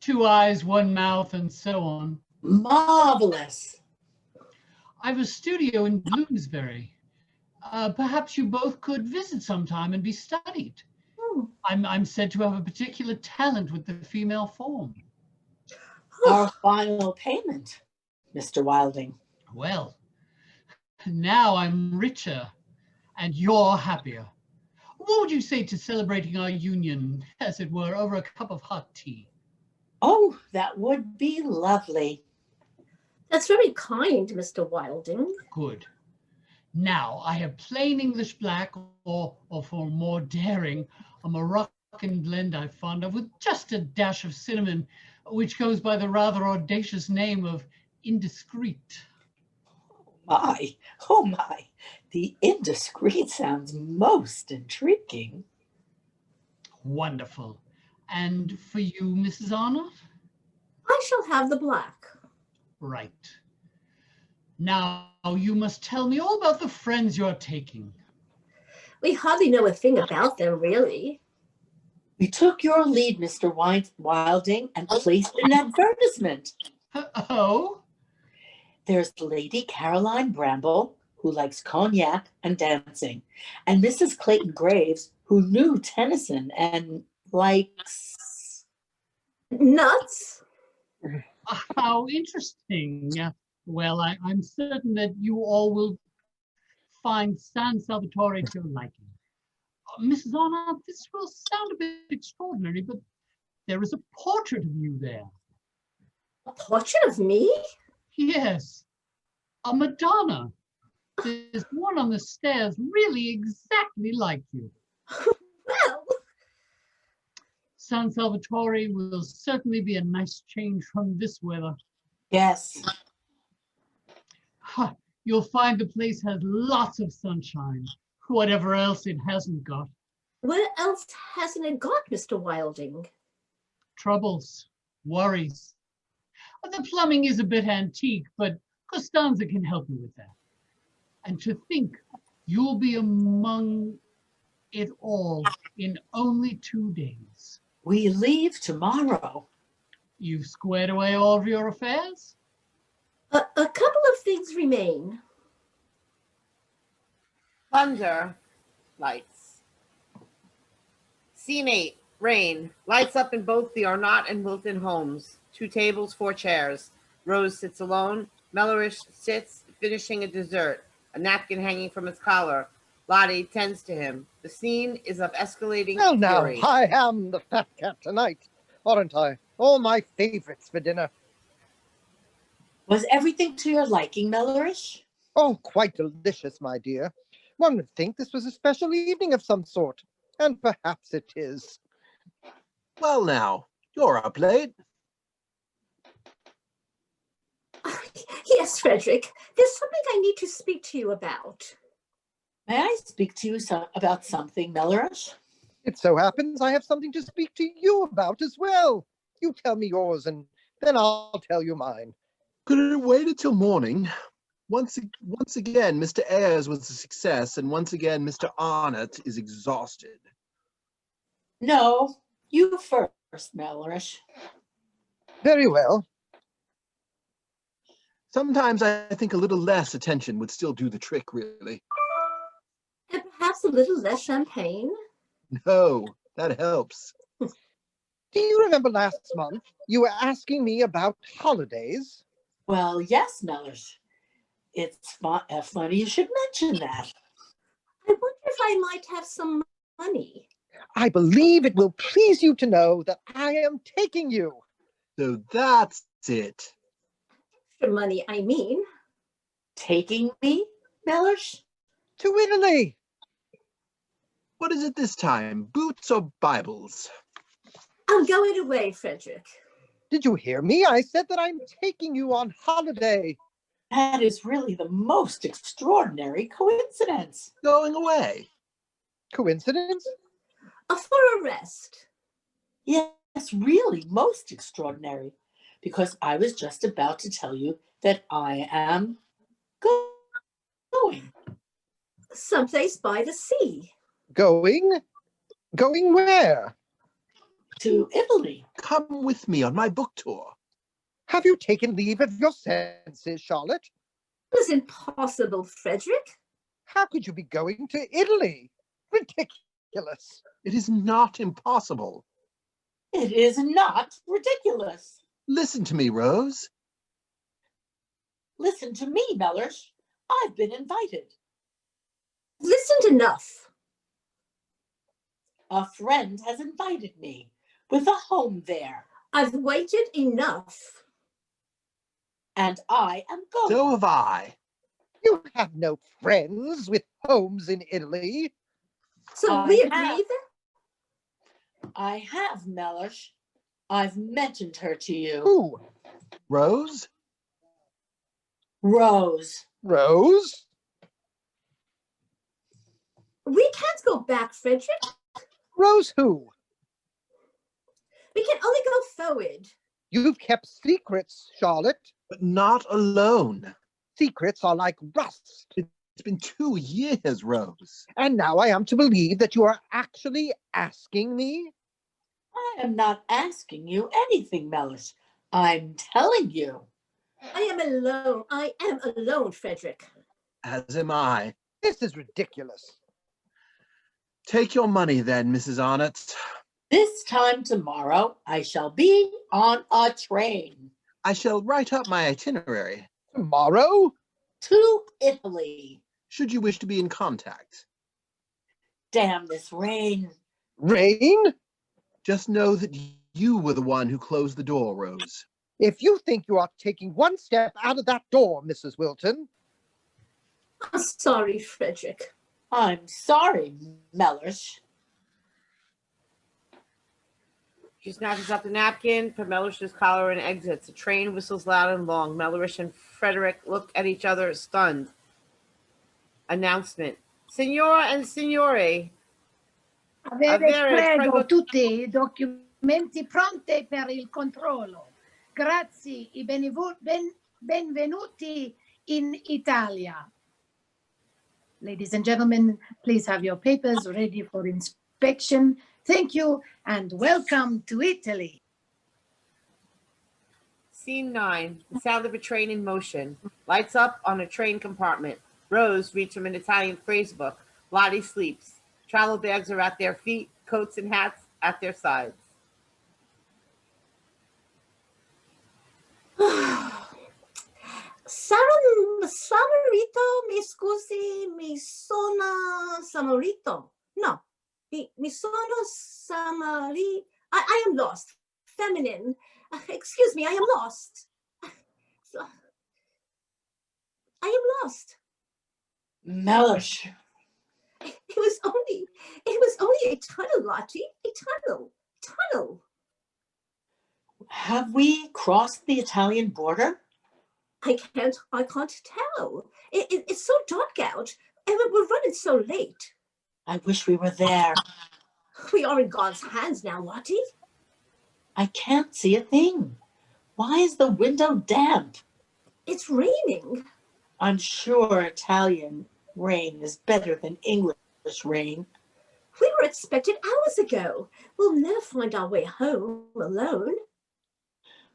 2 eyes, 1 mouth, and so on. Marvelous. I have a studio in Bloomsbury. Perhaps you both could visit sometime and be studied. I'm said to have a particular talent with the female form. Our final payment, Mr. Wilding. Well, now I'm richer and you're happier. What would you say to celebrating our union, as it were, over a cup of hot tea? Oh, that would be lovely. That's very kind, Mr. Wilding. Good. Now, I have plain English black, or for more daring, a Moroccan blend I'm fond of, with just a dash of cinnamon, which goes by the rather audacious name of indiscreet. Oh my, the indiscreet sounds most intriguing. Wonderful. And for you, Mrs. Arnott? I shall have the black. Right. Now, you must tell me all about the friends you're taking. We hardly know a thing about them, really. We took your lead, Mr. Wilding, and placed an advertisement. Oh? There's Lady Caroline Bramble, who likes cognac and dancing, and Mrs. Clayton Graves, who knew Tennyson and likes nuts. How interesting. Well, I'm certain that you all will find San Salvatore to your liking. Mrs. Arnott, this will sound a bit extraordinary, but there is a portrait of you there. A portrait of me? Yes, a Madonna. There's one on the stairs really exactly like you. Well, San Salvatore will certainly be a nice change from this weather. Yes. You'll find the place has lots of sunshine, whatever else it hasn't got. What else hasn't it got, Mr. Wilding? Troubles, worries. The plumbing is a bit antique, but Costanza can help you with that. And to think you'll be among it all in only 2 days. We leave tomorrow. You've squared away all of your affairs? A couple of things remain. Thunder, lights. Scene 8, rain. Lights up in both the Arnott and Wilton homes. 2 tables, 4 chairs. Rose sits alone. Melleresh sits, finishing a dessert, a napkin hanging from his collar. Lotty tends to him. The scene is of escalating Well, now, fury. I am the fat cat tonight, aren't I? All my favorites for dinner. Was everything to your liking, Melleresh? Oh, quite delicious, my dear. One would think this was a special evening of some sort, and perhaps it is. Well now, you're up late. Yes, Frederick, there's something I need to speak to you about. May I speak to you about something, Melleresh? It so happens I have something to speak to you about as well. You tell me yours, and then I'll tell you mine. Could it wait until morning? Once again, Mr. Ayres was a success, and once again, Mr. Arnott is exhausted. No, you first, Melleresh. Very well. Sometimes I think a little less attention would still do the trick, really. And perhaps a little less champagne. No, that helps. Do you remember last month you were asking me about holidays? Well, yes, Melleresh. It's funny you should mention that. I wonder if I might have some money. I believe it will please you to know that I am taking you. So that's it. For money, I mean. Taking me, Melleresh? To Italy. What is it this time, boots or Bibles? I'm going away, Frederick. Did you hear me? I said that I'm taking you on holiday. That is really the most extraordinary coincidence. Going away? Coincidence? For a rest. Yes, really most extraordinary. Because I was just about to tell you that I am going. Someplace by the sea. Going? Going where? To Italy. Come with me on my book tour. Have you taken leave of your senses, Charlotte? It was impossible, Frederick. How could you be going to Italy? Ridiculous. It is not impossible. It is not ridiculous. Listen to me, Rose. Listen to me, Melleresh. I've been invited. Listened enough. A friend has invited me with a home there. I've waited enough. And I am going. So have I. You have no friends with homes in Italy. So we agreed? I have, Melleresh. I've mentioned her to you. Who? Rose? Rose. Rose? We can't go back, Frederick. Rose who? We can only go forward. You've kept secrets, Charlotte. But not alone. Secrets are like rust. It's been 2 years, Rose. And now I am to believe that you are actually asking me? I am not asking you anything, Melleresh. I'm telling you. I am alone. I am alone, Frederick. As am I. This is ridiculous. Take your money then, Mrs. Arnott. This time tomorrow, I shall be on a train. I shall write up my itinerary. Tomorrow? To Italy. Should you wish to be in contact. Damn this rain. Rain? Just know that you were the one who closed the door, Rose. If you think you are taking one step out of that door, Mrs. Wilton. I'm sorry, Frederick. I'm sorry, Melleresh. She snatches up the napkin from Melleresh's collar and exits. The train whistles loud and long. Melleresh and Frederick look at each other, stunned. Announcement. Signora and signore. Avere prego tutti I documenti pronti per il controllo. Grazie e benvenuti in Italia. Ladies and gentlemen, please have your papers ready for inspection. Thank you and welcome to Italy. Scene 9. The sound of a train in motion. Lights up on a train compartment. Rose reads from an Italian phrase book. Lottie sleeps. Travel bags are at their feet. Coats and hats at their sides. Samarito, mi scusi, mi sono Samarito. No, mi sono Samari. I am lost. Feminine. Excuse me, I am lost. I am lost. Melleresh. It was only a tunnel, Lottie. A tunnel. Have we crossed the Italian border? I can't tell. It's so dark out, and we're running so late. I wish we were there. We are in God's hands now, Lottie. I can't see a thing. Why is the window damp? It's raining. I'm sure Italian rain is better than English rain. We were expected hours ago. We'll never find our way home alone.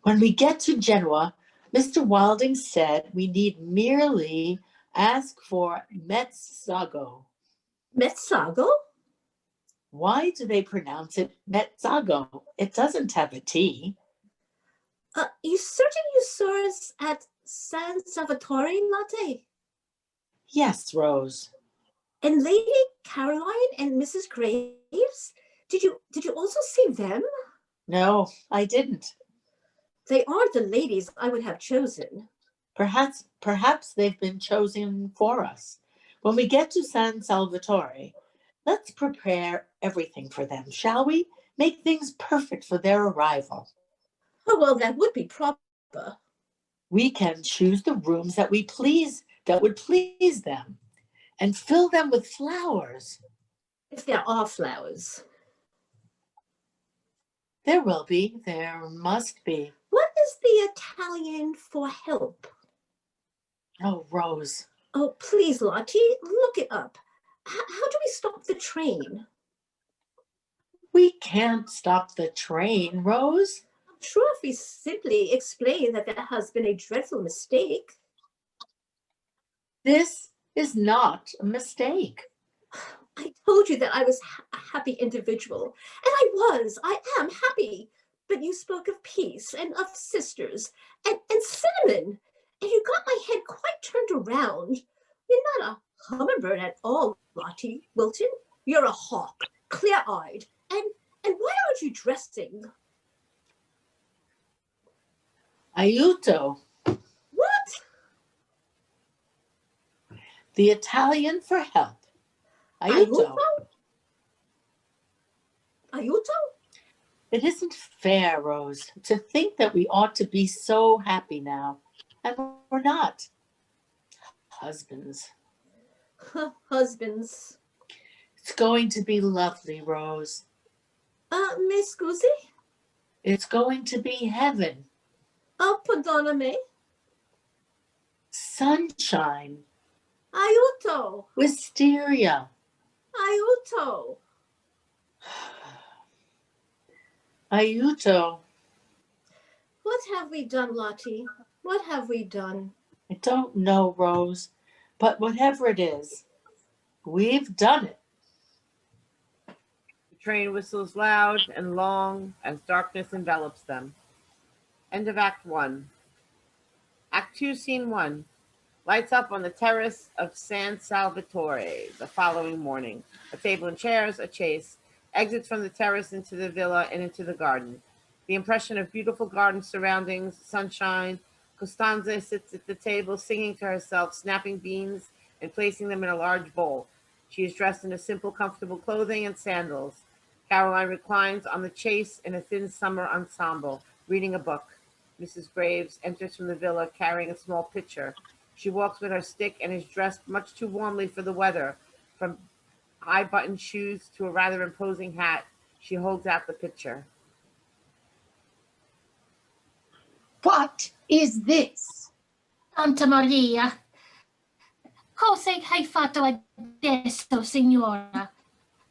When we get to Genoa, Mr. Wilding said we need merely ask for mezzago. Mezzago? Why do they pronounce it mezzago? It doesn't have a T. You certain you saw us at San Salvatore, Lotty? Yes, Rose. And Lady Caroline and Mrs. Graves? Did you also see them? No, I didn't. They aren't the ladies I would have chosen. Perhaps they've been chosen for us. When we get to San Salvatore, let's prepare everything for them, shall we? Make things perfect for their arrival. Oh, well, that would be proper. We can choose the rooms that would please them and fill them with flowers. If there are flowers. There will be. There must be. What is the Italian for help? Oh, Rose. Oh, please, Lottie, look it up. How do we stop the train? We can't stop the train, Rose. I'm sure if we simply explain that there has been a dreadful mistake. This is not a mistake. I told you that I was a happy individual, and I am happy. But you spoke of peace and of sisters and cinnamon, and you got my head quite turned around. You're not a hummingbird at all, Lottie, Wilton. You're a hawk, clear-eyed. And why aren't you dressing? Aiuto. What? The Italian for help. Aiuto. Aiuto? It isn't fair, Rose, to think that we ought to be so happy now, and we're not. Husbands. Husbands. It's going to be lovely, Rose. Miss Guzzi? It's going to be heaven. Oh, perdonami. Sunshine. Aiuto. Wisteria. Aiuto. Aiuto. What have we done, Lottie? What have we done? I don't know, Rose, but whatever it is, we've done it. The train whistles loud and long as darkness envelops them. End of Act 1. Act 2, Scene 1. Lights up on the terrace of San Salvatore the following morning. A table and chairs, a chaise. Exits from the terrace into the villa and into the garden. The impression of beautiful garden surroundings, sunshine. Costanza sits at the table singing to herself, snapping beans and placing them in a large bowl. She is dressed in a simple, comfortable clothing and sandals. Caroline reclines on the chaise in a thin summer ensemble, reading a book. Mrs. Graves enters from the villa carrying a small pitcher. She walks with her stick and is dressed much too warmly for the weather. From high-buttoned shoes to a rather imposing hat, she holds out the pitcher. What is this? Santa Maria, cosa hai fatto adesso, signora?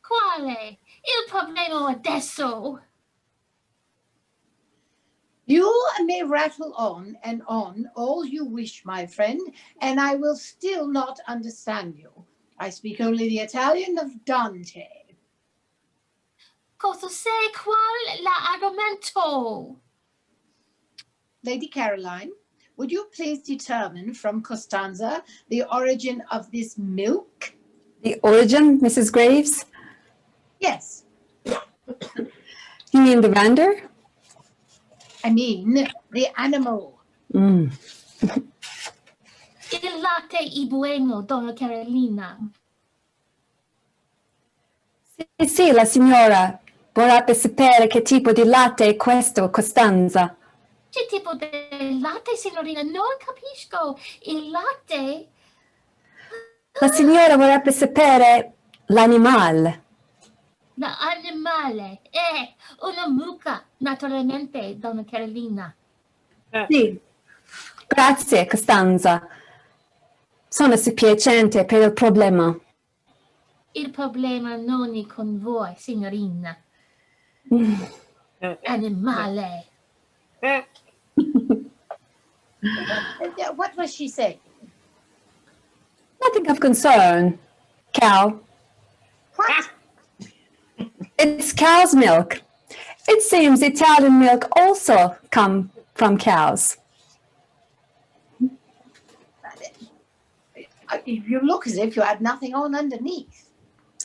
Quale il problema adesso? You may rattle on and on all you wish, my friend, and I will still not understand you. I speak only the Italian of Dante. Cosa sei qual l'argomento? Lady Caroline, would you please determine from Costanza the origin of this milk? The origin, Mrs. Graves? Yes. You mean the vendor? I mean the animal. Il latte è bueno, donna Carolina. Sì, la signora vorrebbe sapere che tipo di latte è questo, Costanza. Che tipo di latte, signorina? Non capisco. Il latte? La signora vorrebbe sapere l'animale. L'animale è una mucca, naturalmente, donna Carolina. Sì, grazie, Costanza. Sono spiacente per il problema. Il problema non è con voi, signorina. Animale. What was she saying? Nothing of concern. Cow. What? It's cow's milk. It seems Italian milk also come from cows. You look as if you had nothing on underneath.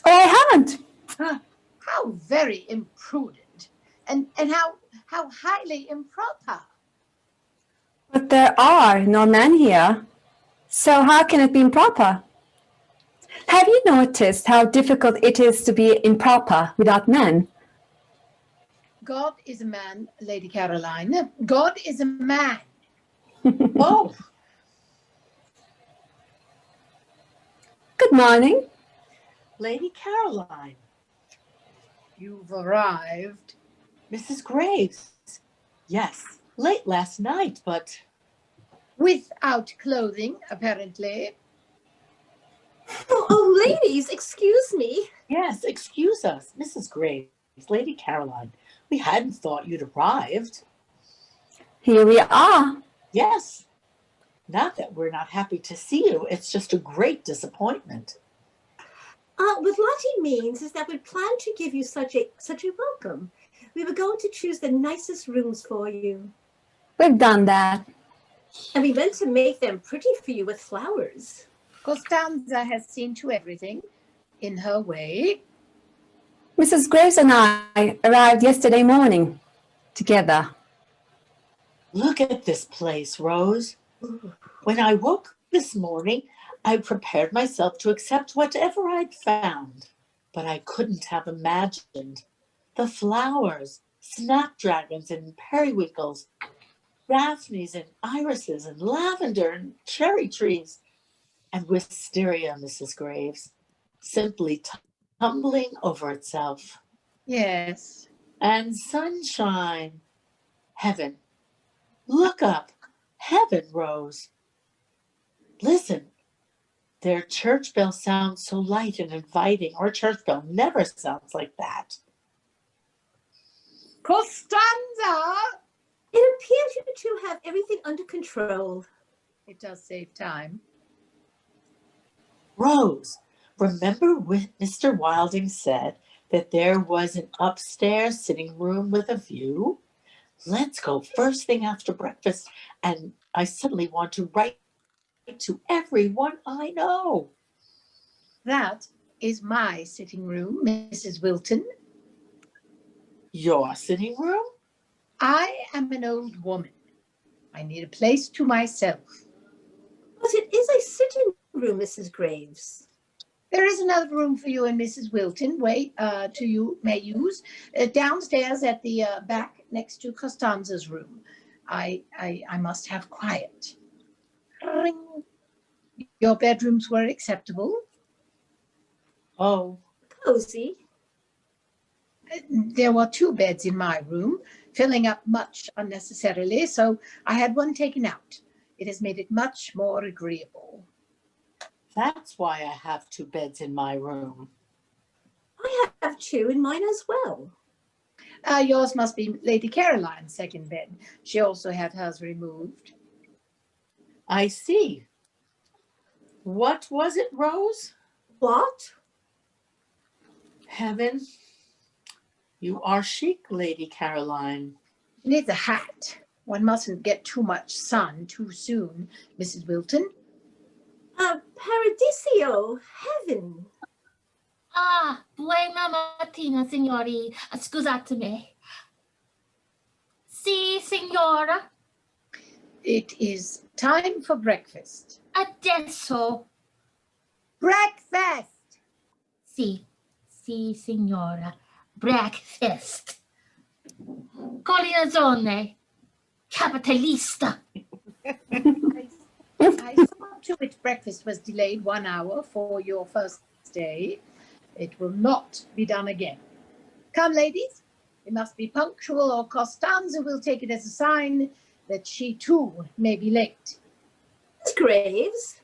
Oh, I haven't. How very imprudent. And how highly improper. But there are no men here. So how can it be improper? Have you noticed how difficult it is to be improper without men? God is a man, Lady Caroline. God is a man. Oh, Good morning. Lady Caroline, You've arrived. Mrs. Graves. Yes, late last night, but Without clothing, apparently. Oh, ladies, excuse me. yes, excuse us, Mrs. Graves, Lady Caroline. We hadn't thought you'd arrived. Here we are. Yes. Not that we're not happy to see you. It's just a great disappointment. What Lottie means is that we plan to give you such a welcome. We were going to choose the nicest rooms for you. We've done that. And we meant to make them pretty for you with flowers. Costanza has seen to everything in her way. Mrs. Graves and I arrived yesterday morning together. Look at this place, Rose. When I woke this morning, I prepared myself to accept whatever I'd found, but I couldn't have imagined the flowers, snapdragons and periwinkles, daphnes and irises and lavender and cherry trees, and wisteria, Mrs. Graves, simply tumbling over itself. Yes. And sunshine. Heaven. Look up. Heaven, Rose. Listen. Their church bell sounds so light and inviting. Our church bell never sounds like that. Costanza! It appears you two have everything under control. It does save time. Rose, remember when Mr. Wilding said that there was an upstairs sitting room with a view? Let's go first thing after breakfast, and I suddenly want to write to everyone I know. That is my sitting room, Mrs. Wilton. Your sitting room? I am an old woman. I need a place to myself. But it is a sitting room, Mrs. Graves. There is another room for you and Mrs. Wilton. You may use downstairs at the back next to Costanza's room. I must have quiet. Ring. Your bedrooms were acceptable. Oh, Cozy. There were 2 beds in my room, filling up much unnecessarily, so I had one taken out. It has made it much more agreeable. that's why I have 2 beds in my room. I have 2 in mine as well. Yours must be Lady Caroline's second bed. She also had hers removed. I see. What was it, Rose? What? Heaven. You are chic, Lady Caroline. She needs a hat. One mustn't get too much sun too soon, Mrs. Wilton. Paradiso, heaven. Ah, buona mattina, signori. Scusatemi. Sì, signora. It is time for breakfast. Adesso. Breakfast! Sì, signora. Breakfast. Collinazone. Capitalista. I saw to it breakfast was delayed 1 hour for your first day. It will not be done again. Come, ladies. We must be punctual, or Costanza will take it as a sign that she too may be late. Miss Graves,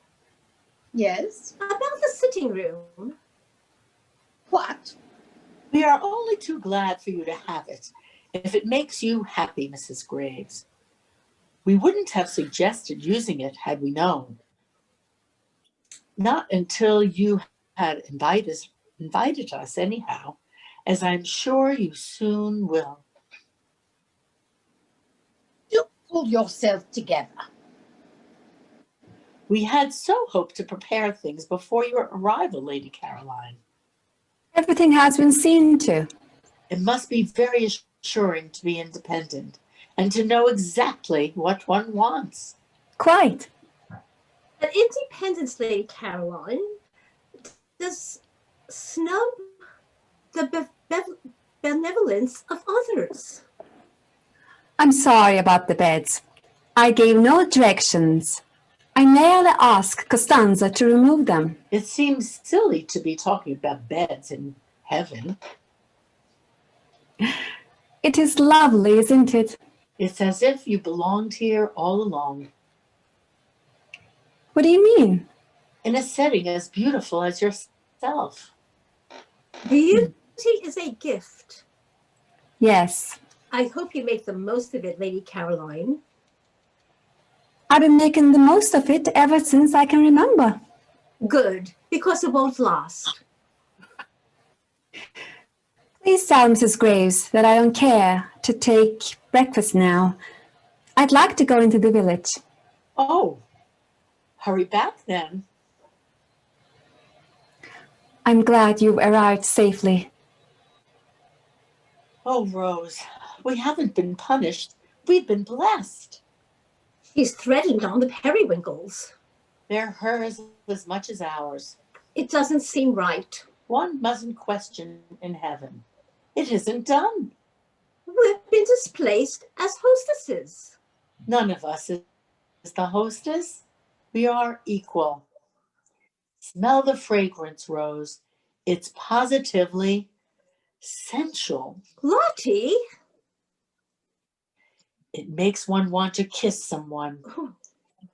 Yes? about the sitting room. What? We are only too glad for you to have it, if it makes you happy, Mrs. Graves. We wouldn't have suggested using it had we known. Not until you had invited us anyhow, as I'm sure you soon will. Do pull yourself together. We had so hoped to prepare things before your arrival, Lady Caroline. Everything has been seen to. It must be very assuring to be independent and to know exactly what one wants. Quite. But independence, Lady Caroline, does snub the benevolence of others. I'm sorry about the beds. I gave no directions. I merely asked Costanza to remove them. It seems silly to be talking about beds in heaven. It is lovely, isn't it? It's as if you belonged here all along. What do you mean? In a setting as beautiful as yourself. Beauty is a gift. Yes. I hope you make the most of it, Lady Caroline. I've been making the most of it ever since I can remember. Good, because it won't last. Please tell Mrs. Graves that I don't care to take breakfast now. I'd like to go into the village. Oh, hurry back then. I'm glad you've arrived safely. Oh, Rose, we haven't been punished. We've been blessed. He's threatened on the periwinkles. They're hers as much as ours. It doesn't seem right. One mustn't question in heaven. It isn't done. We've been displaced as hostesses. None of us is the hostess. We are equal. Smell the fragrance, Rose. It's positively sensual. Lotty? It makes one want to kiss someone.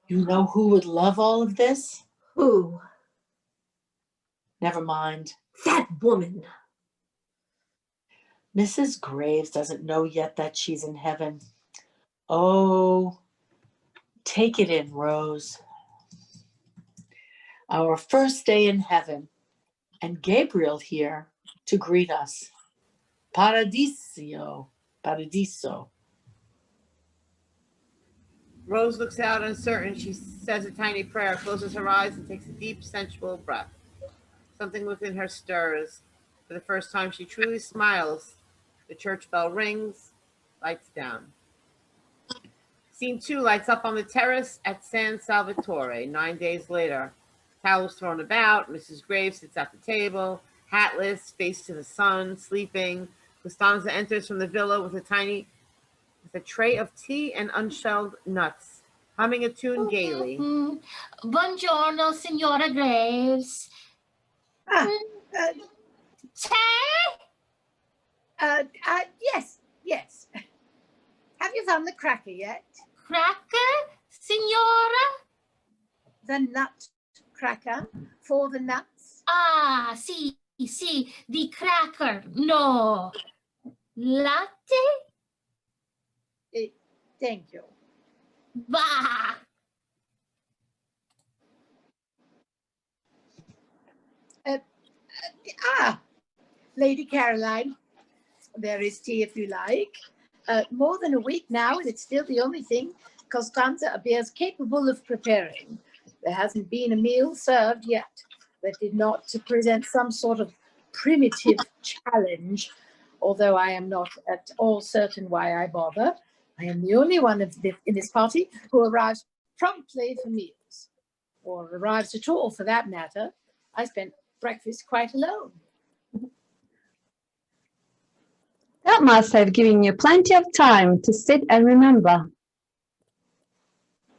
You know who would love all of this? Who? Never mind. That woman. Mrs. Graves doesn't know yet that she's in heaven. Oh, take it in, Rose. Our first day in heaven, and Gabriel here to greet us. Paradiso. Rose looks out uncertain. She says a tiny prayer, closes her eyes, and takes a deep, sensual breath. Something within her stirs. For the first time, she truly smiles. The church bell rings, lights down. Scene 2 lights up on the terrace at San Salvatore. 9 days later, towels thrown about. Mrs. Graves sits at the table, hatless, face to the sun, sleeping. Costanza enters from the villa with a tray of tea and unshelled nuts, humming a tune gaily. Buongiorno, Signora Graves. Yes. Have you found the cracker yet? Cracker, Signora? The nut cracker for the nuts? Ah, sì, the cracker. No. Latte? Thank you. Bah! Lady Caroline, there is tea if you like. More than a week now, and it's still the only thing Costanza appears capable of preparing. There hasn't been a meal served yet that did not present some sort of primitive challenge, although I am not at all certain why I bother. I am the only one in this party who arrives promptly for meals, or arrives at all for that matter. I spent breakfast quite alone. That must have given you plenty of time to sit and remember.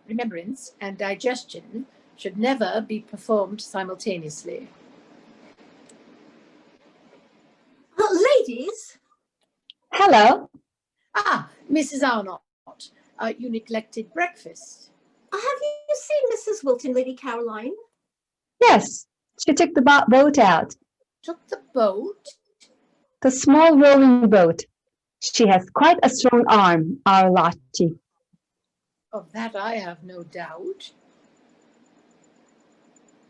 Remembrance and digestion should never be performed simultaneously. Ladies? Hello. Mrs. Arnott, you neglected breakfast. Have you seen Mrs. Wilton, Lady Caroline? Yes, she took the boat out. Took the boat? The small rowing boat. She has quite a strong arm, our Lottie. Of that I have no doubt.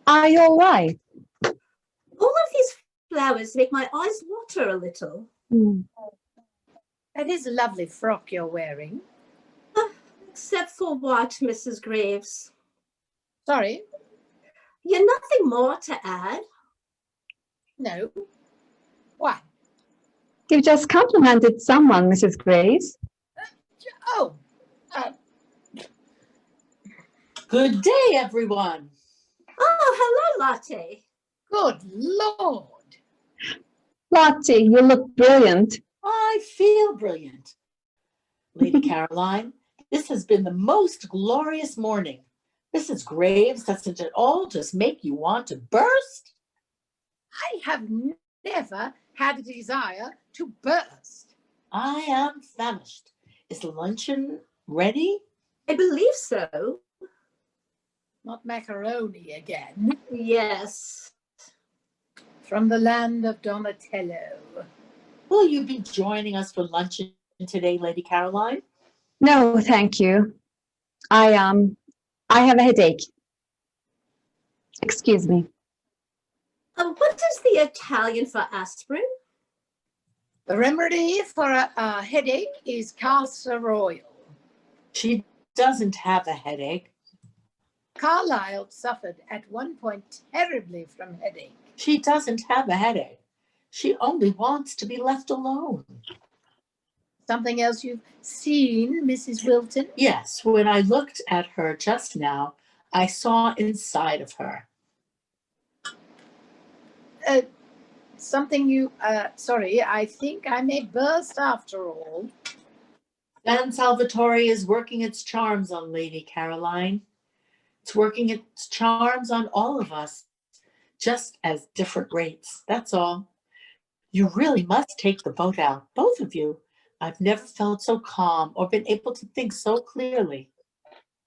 Are you all right? All of these flowers make my eyes water a little. That is a lovely frock you're wearing. Except for what, Mrs. Graves? Sorry? You've nothing more to add? No. Why? You've just complimented someone, Mrs. Graves. Oh, Good day, everyone. Oh, hello, Lottie. good Lord. Lottie, you look brilliant. I feel brilliant. Lady Caroline, this has been the most glorious morning. Mrs. Graves, doesn't it all just make you want to burst? I have never had a desire to burst. I am famished. Is luncheon ready? I believe so. Not macaroni again. Yes. From the land of Donatello. Will you be joining us for luncheon today, Lady Caroline? No, thank you. I have a headache. Excuse me. What is the Italian for aspirin? The remedy for a headache is castor oil. She doesn't have a headache. Carlyle suffered at one point terribly from headache. She doesn't have a headache. She only wants to be left alone. Something else you've seen, Mrs. Wilton? Yes, when I looked at her just now, I saw inside of her. Something you, sorry, I think I may burst after all. San Salvatore is working its charms on Lady Caroline. It's working its charms on all of us, just as different rates, that's all. You really must take the boat out, both of you. I've never felt so calm or been able to think so clearly.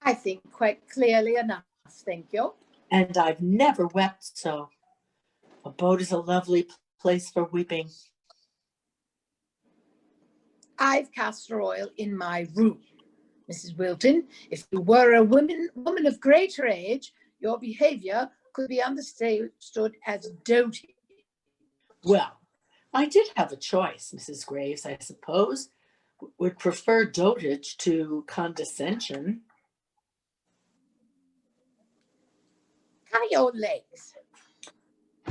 I think quite clearly enough, thank you. And I've never wept so. A boat is a lovely place for weeping. I've castor oil in my room. Mrs. Wilton, if you were a woman of greater age, your behavior could be understood as doting. Well, I did have a choice, Mrs. Graves, I suppose. Would prefer dotage to condescension. How are your legs?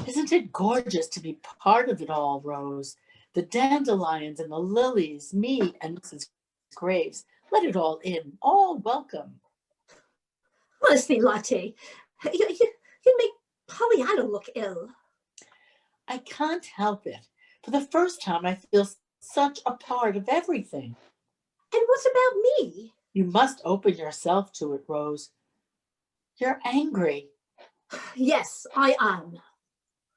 Isn't it gorgeous to be part of it all, Rose? The dandelions and the lilies, me and Mrs. Graves. Let it all in, all welcome. Honestly, Lottie, you make Pollyanna look ill. I can't help it. For the first time, I feel such a part of everything. And what about me? You must open yourself to it, Rose. You're angry. Yes, I am.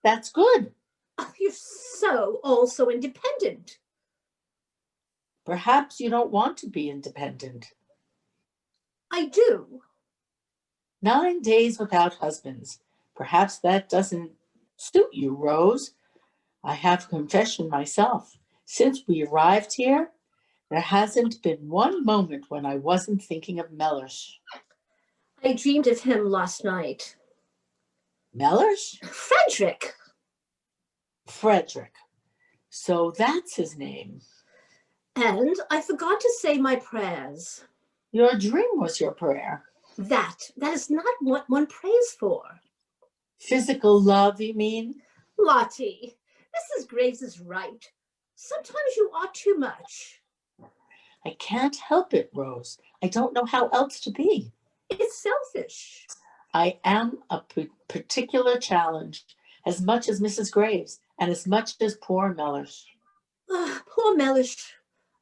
That's good. You're so also independent. Perhaps you don't want to be independent. I do. 9 days without husbands. Perhaps that doesn't suit you, Rose. I have confession myself. Since we arrived here, there hasn't been one moment when I wasn't thinking of Melleresh. I dreamed of him last night. Melleresh? Frederick. Frederick. So that's his name. And I forgot to say my prayers. Your dream was your prayer. That is not what one prays for. Physical love, you mean? Lottie, Mrs. Graves is right. Sometimes you are too much. I can't help it, Rose. I don't know how else to be. It's selfish. I am a particular challenge, as much as Mrs. Graves, and as much as poor Melleresh. Poor Melleresh.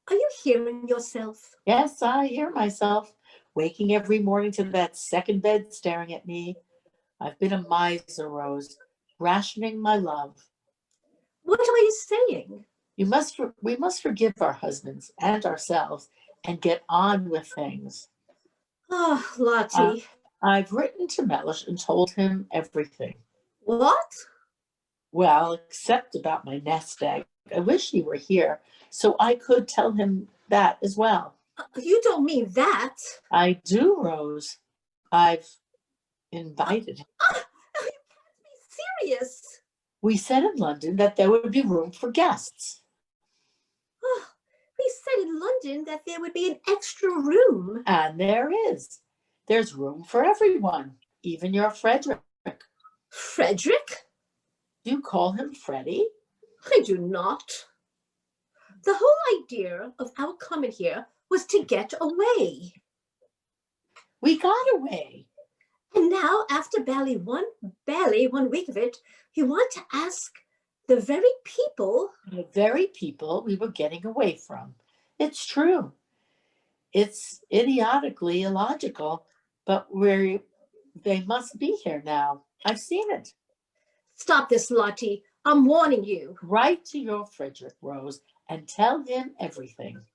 Are you hearing yourself? Yes, I hear myself, waking every morning to that second bed staring at me. I've been a miser, Rose, rationing my love. What are you saying? We must forgive our husbands and ourselves and get on with things. Oh, Lottie. I've written to Melleresh and told him everything. What? Well, except about my nest egg. I wish he were here so I could tell him that as well. You don't mean that. I do, Rose. I've invited him. You can't be serious. We said in London that there would be room for guests. We said in London that there would be an extra room. And there is. There's room for everyone, even your Frederick. Frederick? Do you call him Freddie? I do not. The whole idea of our coming here was to get away. We got away. And now, after barely one week of it, you want to ask the very people we were getting away from. It's true. It's idiotically illogical, but they must be here now. I've seen it. Stop this, Lotty. I'm warning you. Write to your Frederick, Rose, and tell him everything.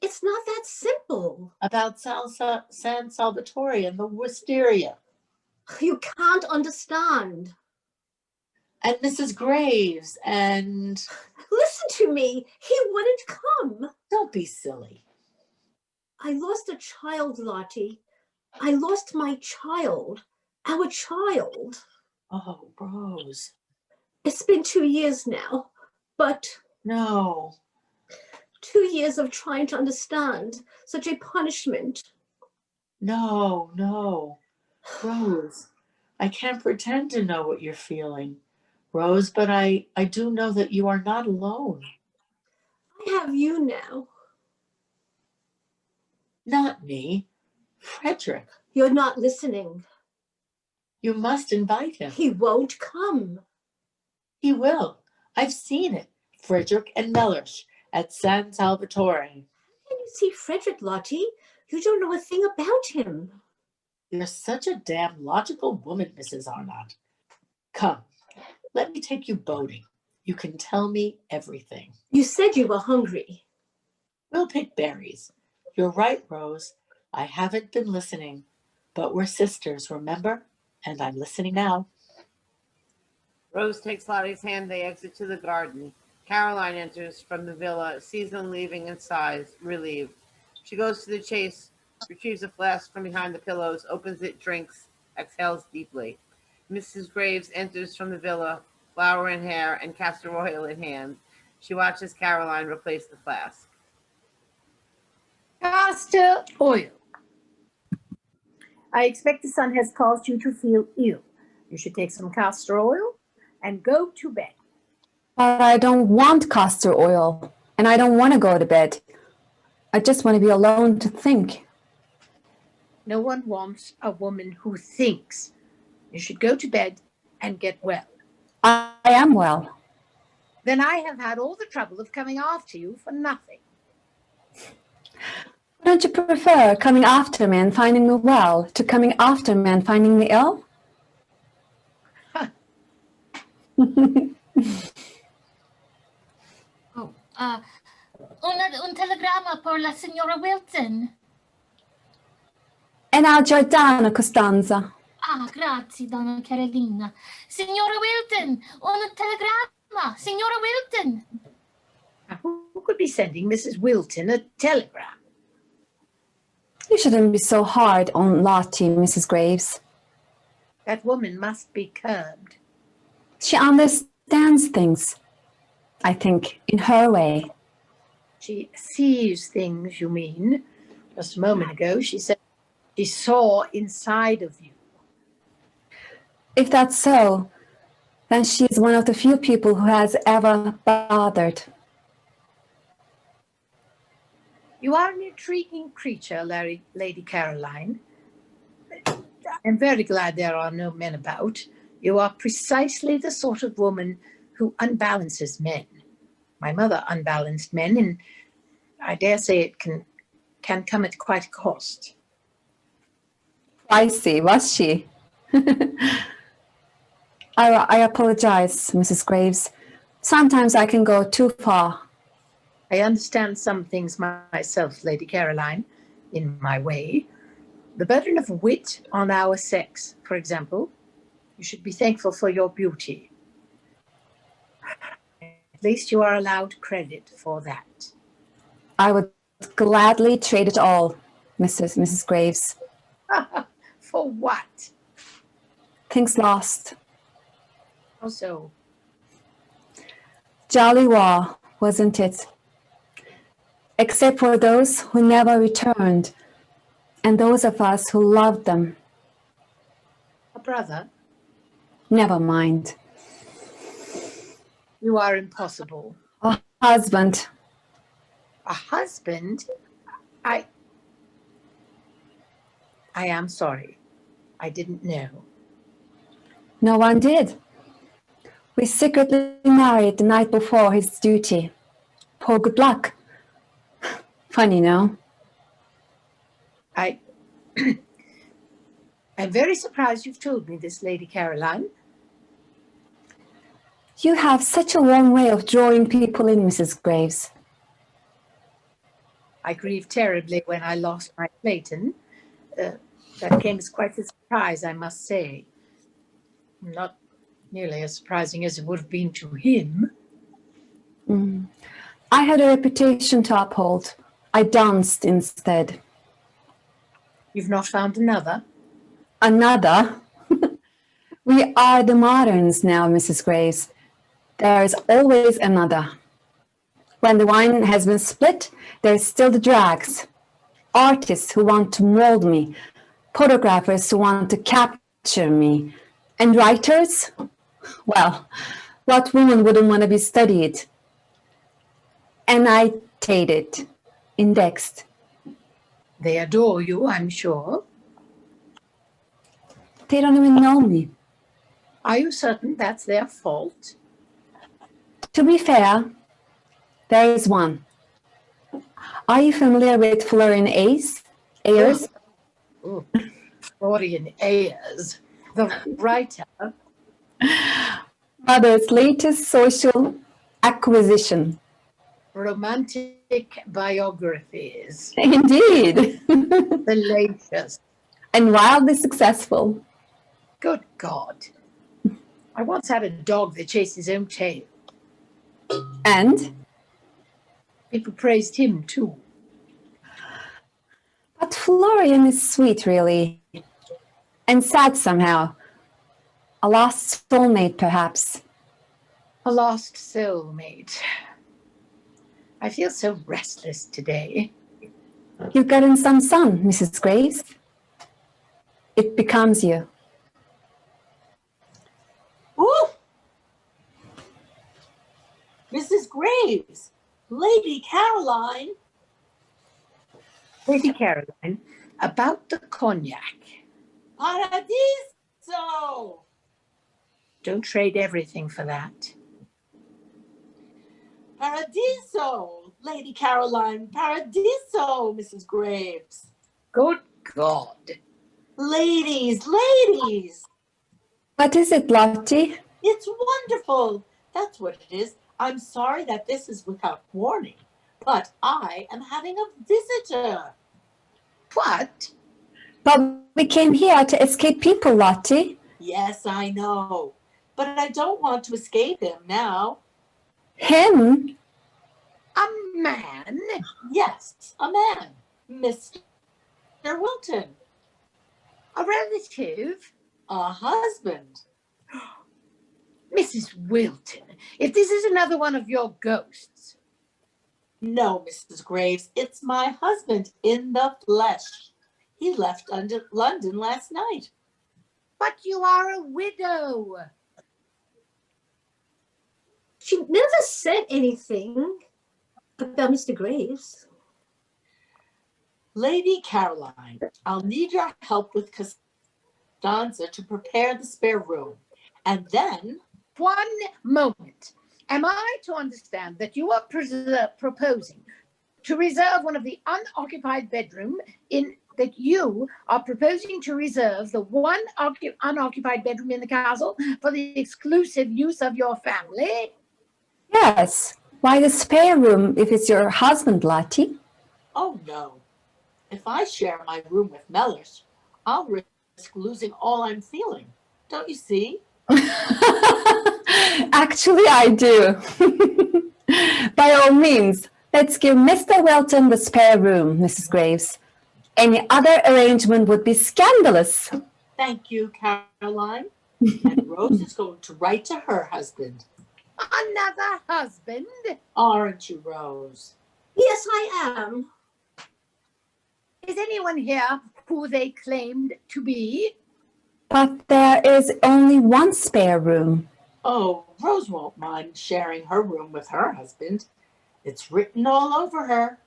It's not that simple. About San Salvatore and the wisteria. You can't understand. And Mrs. Graves and... Listen to me. He wouldn't come. Don't be silly. I lost a child, Lottie. I lost my child. Our child. Oh, Rose. It's been 2 years now, but... No. 2 years of trying to understand such a punishment. No. Rose, I can't pretend to know what you're feeling. Rose, but I do know that you are not alone. I have you now. Not me. Frederick. You're not listening. You must invite him. He won't come. He will. I've seen it. Frederick and Melleresh at San Salvatore. Can you see Frederick, Lottie? You don't know a thing about him. You're such a damn logical woman, Mrs. Arnott. Come, let me take you boating. You can tell me everything. You said you were hungry. We'll pick berries. You're right, Rose. I haven't been listening, but we're sisters, remember? And I'm listening now. Rose takes Lottie's hand. They exit to the garden. Caroline enters from the villa, sees them leaving and sighs, relieved. She goes to the chase, retrieves a flask from behind the pillows, opens it, drinks, exhales deeply. Mrs. Graves enters from the villa, flower in hair and castor oil in hand. She watches Caroline replace the flask. Castor oil. I expect the sun has caused you to feel ill. You should take some castor oil and go to bed. But I don't want castor oil, and I don't want to go to bed. I just want to be alone to think. No one wants a woman who thinks. You should go to bed and get well. I am well. Then I have had all the trouble of coming after you for nothing. Don't you prefer coming after me and finding me well to coming after me and finding me ill? Un telegramma per la signora Wilton. E al Giordano, Costanza. Ah, grazie, donna Carolina. Signora Wilton, un telegramma. Signora Wilton. Who could be sending Mrs. Wilton a telegram? You shouldn't be so hard on Lottie, Mrs. Graves. That woman must be curbed. She understands things, I think, in her way. She sees things, you mean? Just a moment ago, she said she saw inside of you. If that's so, then she is one of the few people who has ever bothered. You are an intriguing creature, Lady Caroline. I'm very glad there are no men about. You are precisely the sort of woman who unbalances men. My mother unbalanced men, and I dare say it can come at quite a cost. Pricey, was she? I apologize, Mrs. Graves. Sometimes I can go too far. I understand some things myself, Lady Caroline, in my way. The burden of wit on our sex, for example. You should be thankful for your beauty. At least you are allowed credit for that. I would gladly trade it all, Mrs. Graves. For what? Things lost. How so? Jolly war, wasn't it? Except for those who never returned, and those of us who loved them. A brother? Never mind. You are impossible. A husband. A husband? I am sorry. I didn't know. No one did. We secretly married the night before his duty. Poor good luck. Funny, no? I'm very surprised you've told me this, Lady Caroline. You have such a warm way of drawing people in, Mrs. Graves. I grieved terribly when I lost my Clayton. That came as quite a surprise, I must say. Not nearly as surprising as it would have been to him. I had a reputation to uphold. I danced instead. You've not found another? Another? We are the moderns now, Mrs. Graves. There is always another. When the wine has been split, there's still the drags. Artists who want to mold me, photographers who want to capture me, and writers? Well, what woman wouldn't want to be studied? Annotated, indexed. They adore you, I'm sure. They don't even know me. Are you certain that's their fault? To be fair, there is one. Are you familiar with Florian Ayers? Oh, Florian Ayers, the writer. Mother's latest social acquisition. Romantic biographies. Indeed. Salacious. And wildly successful. Good God. I once had a dog that chased his own tail. And? People praised him too. But Florian is sweet, really. And sad somehow. A lost soulmate, perhaps. A lost soulmate. I feel so restless today. You've gotten some sun, Mrs. Graves. It becomes you. Ooh! Mrs. Graves, Lady Caroline. Lady Caroline, about the cognac. Paradiso! Don't trade everything for that. Paradiso, Lady Caroline. Paradiso, Mrs. Graves. Good God. Ladies, ladies. What is it, Lotty? It's wonderful. That's what it is. I'm sorry that this is without warning, but I am having a visitor. What? But we came here to escape people, Lotty. Yes, I know, but I don't want to escape him now. Him? A man? Yes, a man. Mr. Wilton. A relative? A husband. Mrs. Wilton, if this is another one of your ghosts. No, Mrs. Graves, it's my husband in the flesh. He left London last night. But you are a widow. She never said anything about Mr. Graves. Lady Caroline, I'll need your help with Costanza to prepare the spare room. And then... One moment. Am I to understand that you are proposing to reserve one of the unoccupied bedroom that you are proposing to reserve the one unoccupied bedroom in the castle for the exclusive use of your family? Yes. Why the spare room if it's your husband, Lotty? Oh, no. If I share my room with Melleresh, I'll risk losing all I'm feeling. Don't you see? Actually, I do. By all means, let's give Mr. Wilton the spare room, Mrs. Graves. Any other arrangement would be scandalous. Thank you, Caroline. And Rose is going to write to her husband. Another husband? Aren't you, Rose? Yes, I am. Is anyone here who they claimed to be? But there is only one spare room. Oh, Rose won't mind sharing her room with her husband. It's written all over her.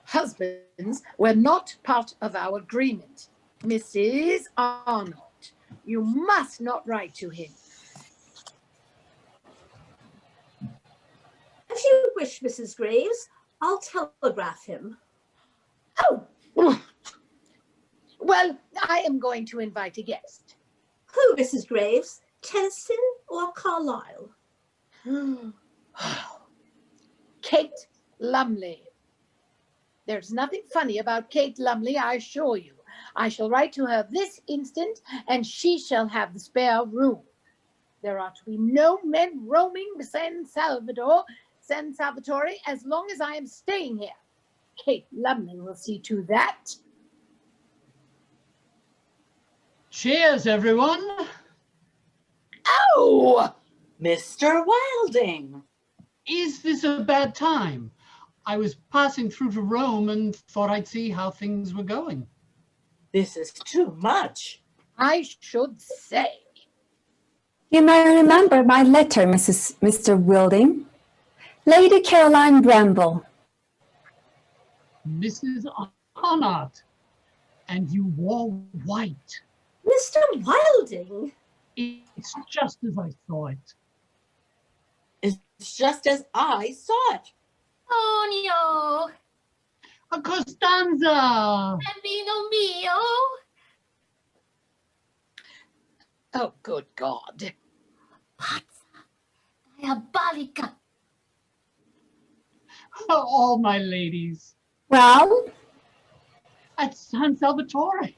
Husbands were not part of our agreement. Mrs. Arnott, you must not write to him. If you wish, Mrs. Graves, I'll telegraph him. Oh, well, I am going to invite a guest. Who, Mrs. Graves? Tennyson or Carlyle? Kate Lumley. There's nothing funny about Kate Lumley, I assure you. I shall write to her this instant, and she shall have the spare room. There are to be no men roaming San Salvatore as long as I am staying here. Kate Lumley will see to that. Cheers, everyone. Oh! Mr. Wilding. Is this a bad time? I was passing through to Rome and thought I'd see how things were going. This is too much. I should say. You may remember my letter, Mr. Wilding. Lady Caroline Bramble. Mrs. Arnott, and you wore white. Mr. Wilding? It's just as I saw it. It's just as I saw it. Tonio, A Costanza! bambino mio. Oh, good God. Pazza, diabolica. All my ladies. Well, At San Salvatore.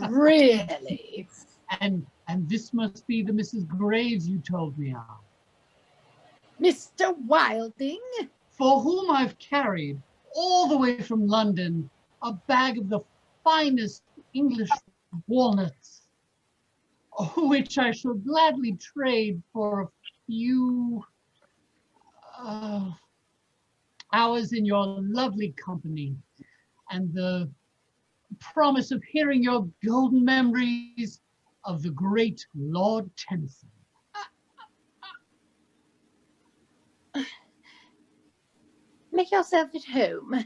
Really? And this must be the Mrs. Graves you told me of. Mr. Wilding? For whom I've carried all the way from London a bag of the finest English walnuts, which I shall gladly trade for a few hours in your lovely company and the promise of hearing your golden memories of the great Lord Tennyson. Make yourself at home.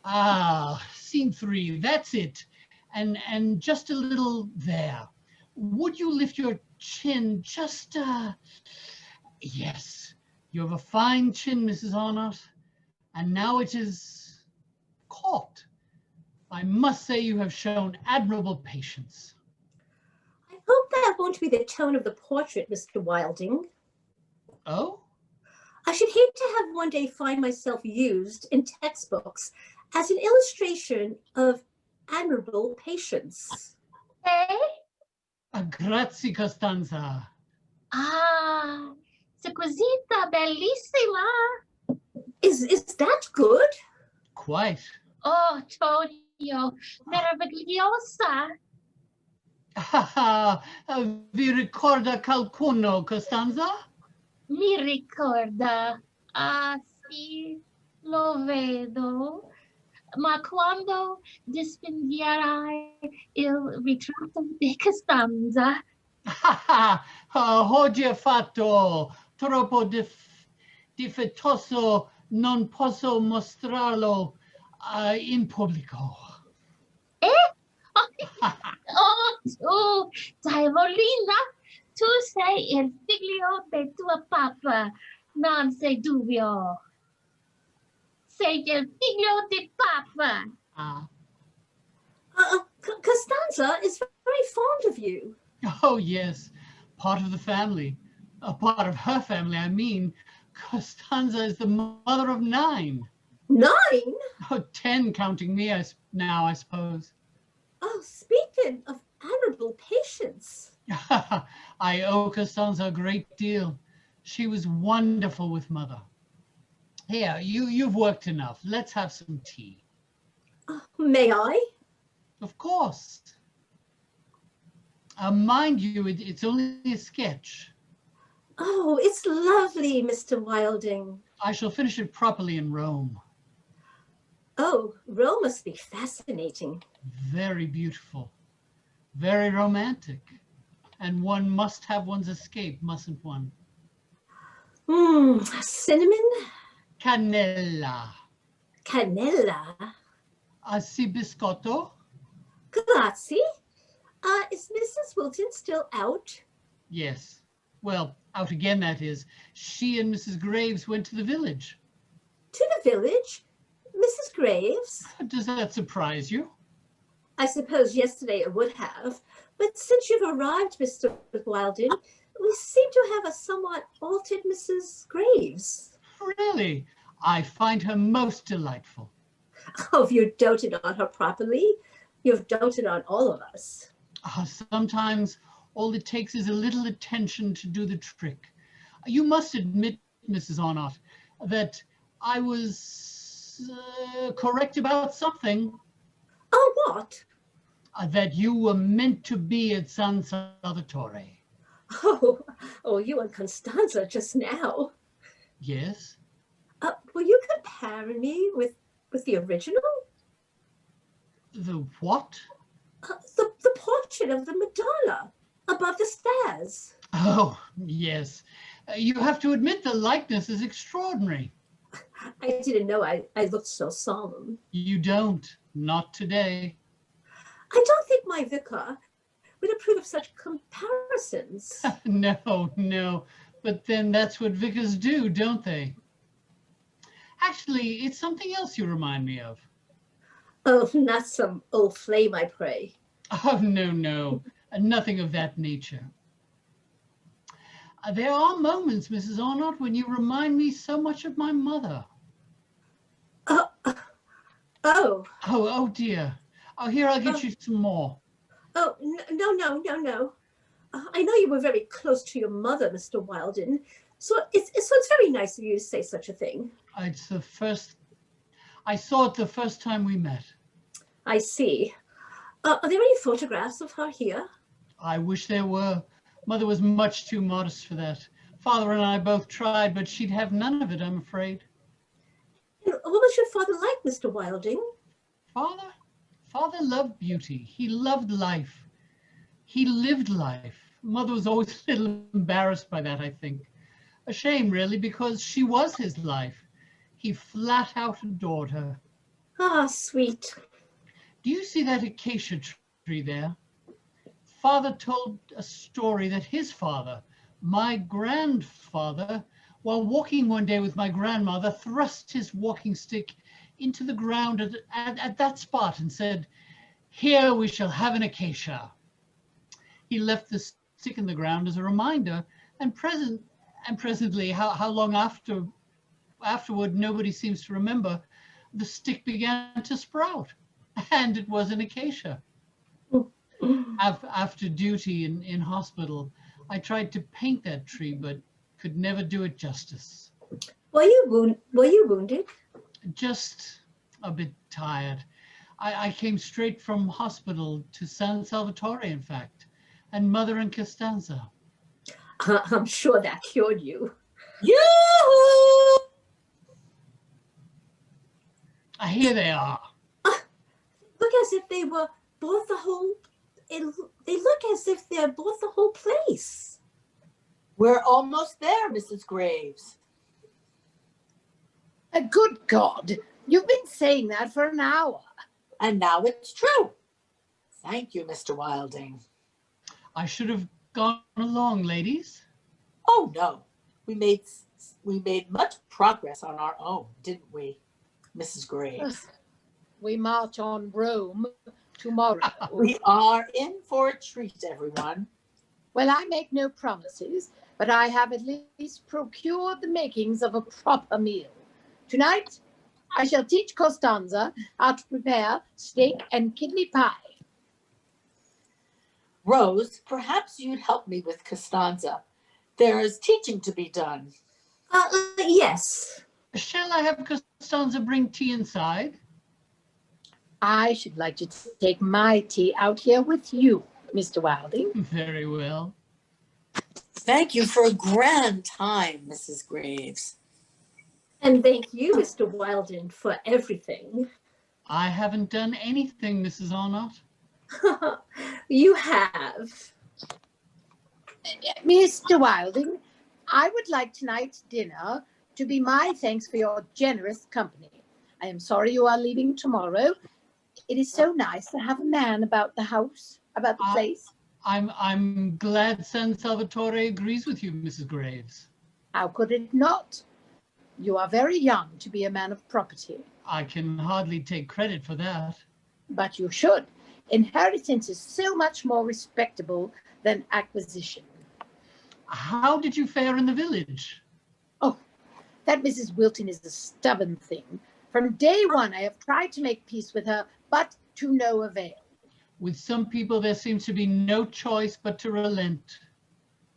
Ah, scene 3, that's it. And just a little there. Would you lift your chin just, yes. You have a fine chin, Mrs. Arnott. And now it is caught. I must say you have shown admirable patience. I hope that won't be the tone of the portrait, Mr. Wilding. Oh? I should hate to have one day find myself used in textbooks as an illustration of admirable patience. Eh? Grazie, Costanza. Ah, c'est cosita bellissima. Is that good? Quite. Oh, Tonio, meravigliosa. Vi ricorda qualcuno, Costanza? Mi ricorda. Ah, sì, lo vedo. Ma quando dispenderai il ritratto di Costanza? Oggi è fatto troppo difettoso, non posso mostrarlo in pubblico. Oh, tu, Diavolina, tu sei il figlio di tuo papà, non sei dubbio. Sei il figlio di papà. Costanza is very fond of you. Oh, yes, part of the family. A part of her family, I mean. Costanza is the mother of 9. 9? Oh, 10 counting me now, I suppose. Oh, speaking of admirable patience. I owe Costanza a great deal. She was wonderful with mother. Here, you've worked enough. Let's have some tea. May I? Of course. Mind you, it's only a sketch. Oh, it's lovely, Mr. Wilding. I shall finish it properly in Rome. Oh, Rome must be fascinating. Very beautiful. Very romantic. And one must have one's escape, mustn't one? Cinnamon? Cannella. Cannella? Si biscotto? Grazie. Is Mrs. Wilton still out? Yes. Well, out again, that is. She and Mrs. Graves went to the village. To the village? Mrs. Graves? Does that surprise you? I suppose yesterday it would have. But since you've arrived, Mr. Wilding, we seem to have a somewhat altered Mrs. Graves. Really? I find her most delightful. Oh, if you doted on her properly, you've doted on all of us. Sometimes all it takes is a little attention to do the trick. You must admit, Mrs. Arnott, that I was correct about something. Oh, what? That you were meant to be at San Salvatore. Oh, you and Costanza just now. Yes? Were you comparing me with the original? The what? The portrait of the Madonna above the stairs. Oh, yes. You have to admit the likeness is extraordinary. I didn't know I looked so solemn. You don't. Not today. I don't think my vicar would approve of such comparisons. No. But then that's what vicars do, don't they? Actually, it's something else you remind me of. Oh, not some old flame, I pray. Oh, no. Nothing of that nature. There are moments, Mrs. Arnott, when you remind me so much of my mother. Oh, dear. Oh, here, I'll get you some more. Oh, no. I know you were very close to your mother, Mr. Wilding, so it's very nice of you to say such a thing. It's the first... I saw it the first time we met. I see. Are there any photographs of her here? I wish there were. Mother was much too modest for that. Father and I both tried, but she'd have none of it, I'm afraid. And what was your father like, Mr. Wilding? Father loved beauty. He loved life. He lived life. Mother was always a little embarrassed by that, I think. A shame, really, because she was his life. He flat out adored her. Ah, sweet. Do you see that acacia tree there? Father told a story that his father, my grandfather, while walking one day with my grandmother, thrust his walking stick into the ground at that spot and said, "Here we shall have an acacia." He left the stick in the ground as a reminder, and presently, how long afterward, nobody seems to remember, the stick began to sprout, and it was an acacia. After duty in hospital, I tried to paint that tree, but could never do it justice. Were you wounded? Just a bit tired. I came straight from hospital to San Salvatore, in fact, and Mother and Costanza. I'm sure that cured you. Yoo-hoo! Here they are. Look as if they were both the whole. They look as if they're both the whole place. We're almost there, Mrs. Graves. Good God, you've been saying that for an hour. And now it's true. Thank you, Mr. Wilding. I should have gone along, ladies. Oh, no. We made much progress on our own, didn't we, Mrs. Graves? We march on Rome tomorrow. We are in for a treat, everyone. Well, I make no promises, but I have at least procured the makings of a proper meal. Tonight, I shall teach Costanza how to prepare steak and kidney pie. Rose, perhaps you'd help me with Costanza. There is teaching to be done. Yes. Shall I have Costanza bring tea inside? I should like to take my tea out here with you, Mr. Wilding. Very well. Thank you for a grand time, Mrs. Graves. And thank you, Mr. Wilding, for everything. I haven't done anything, Mrs. Arnott. You have. Mr. Wilding, I would like tonight's dinner to be my thanks for your generous company. I am sorry you are leaving tomorrow. It is so nice to have a man about the house, about the place. I'm glad San Salvatore agrees with you, Mrs. Graves. How could it not? You are very young to be a man of property. I can hardly take credit for that. But you should. Inheritance is so much more respectable than acquisition. How did you fare in the village? Oh, that Mrs. Wilton is a stubborn thing. From day one, I have tried to make peace with her, but to no avail. With some people, there seems to be no choice but to relent.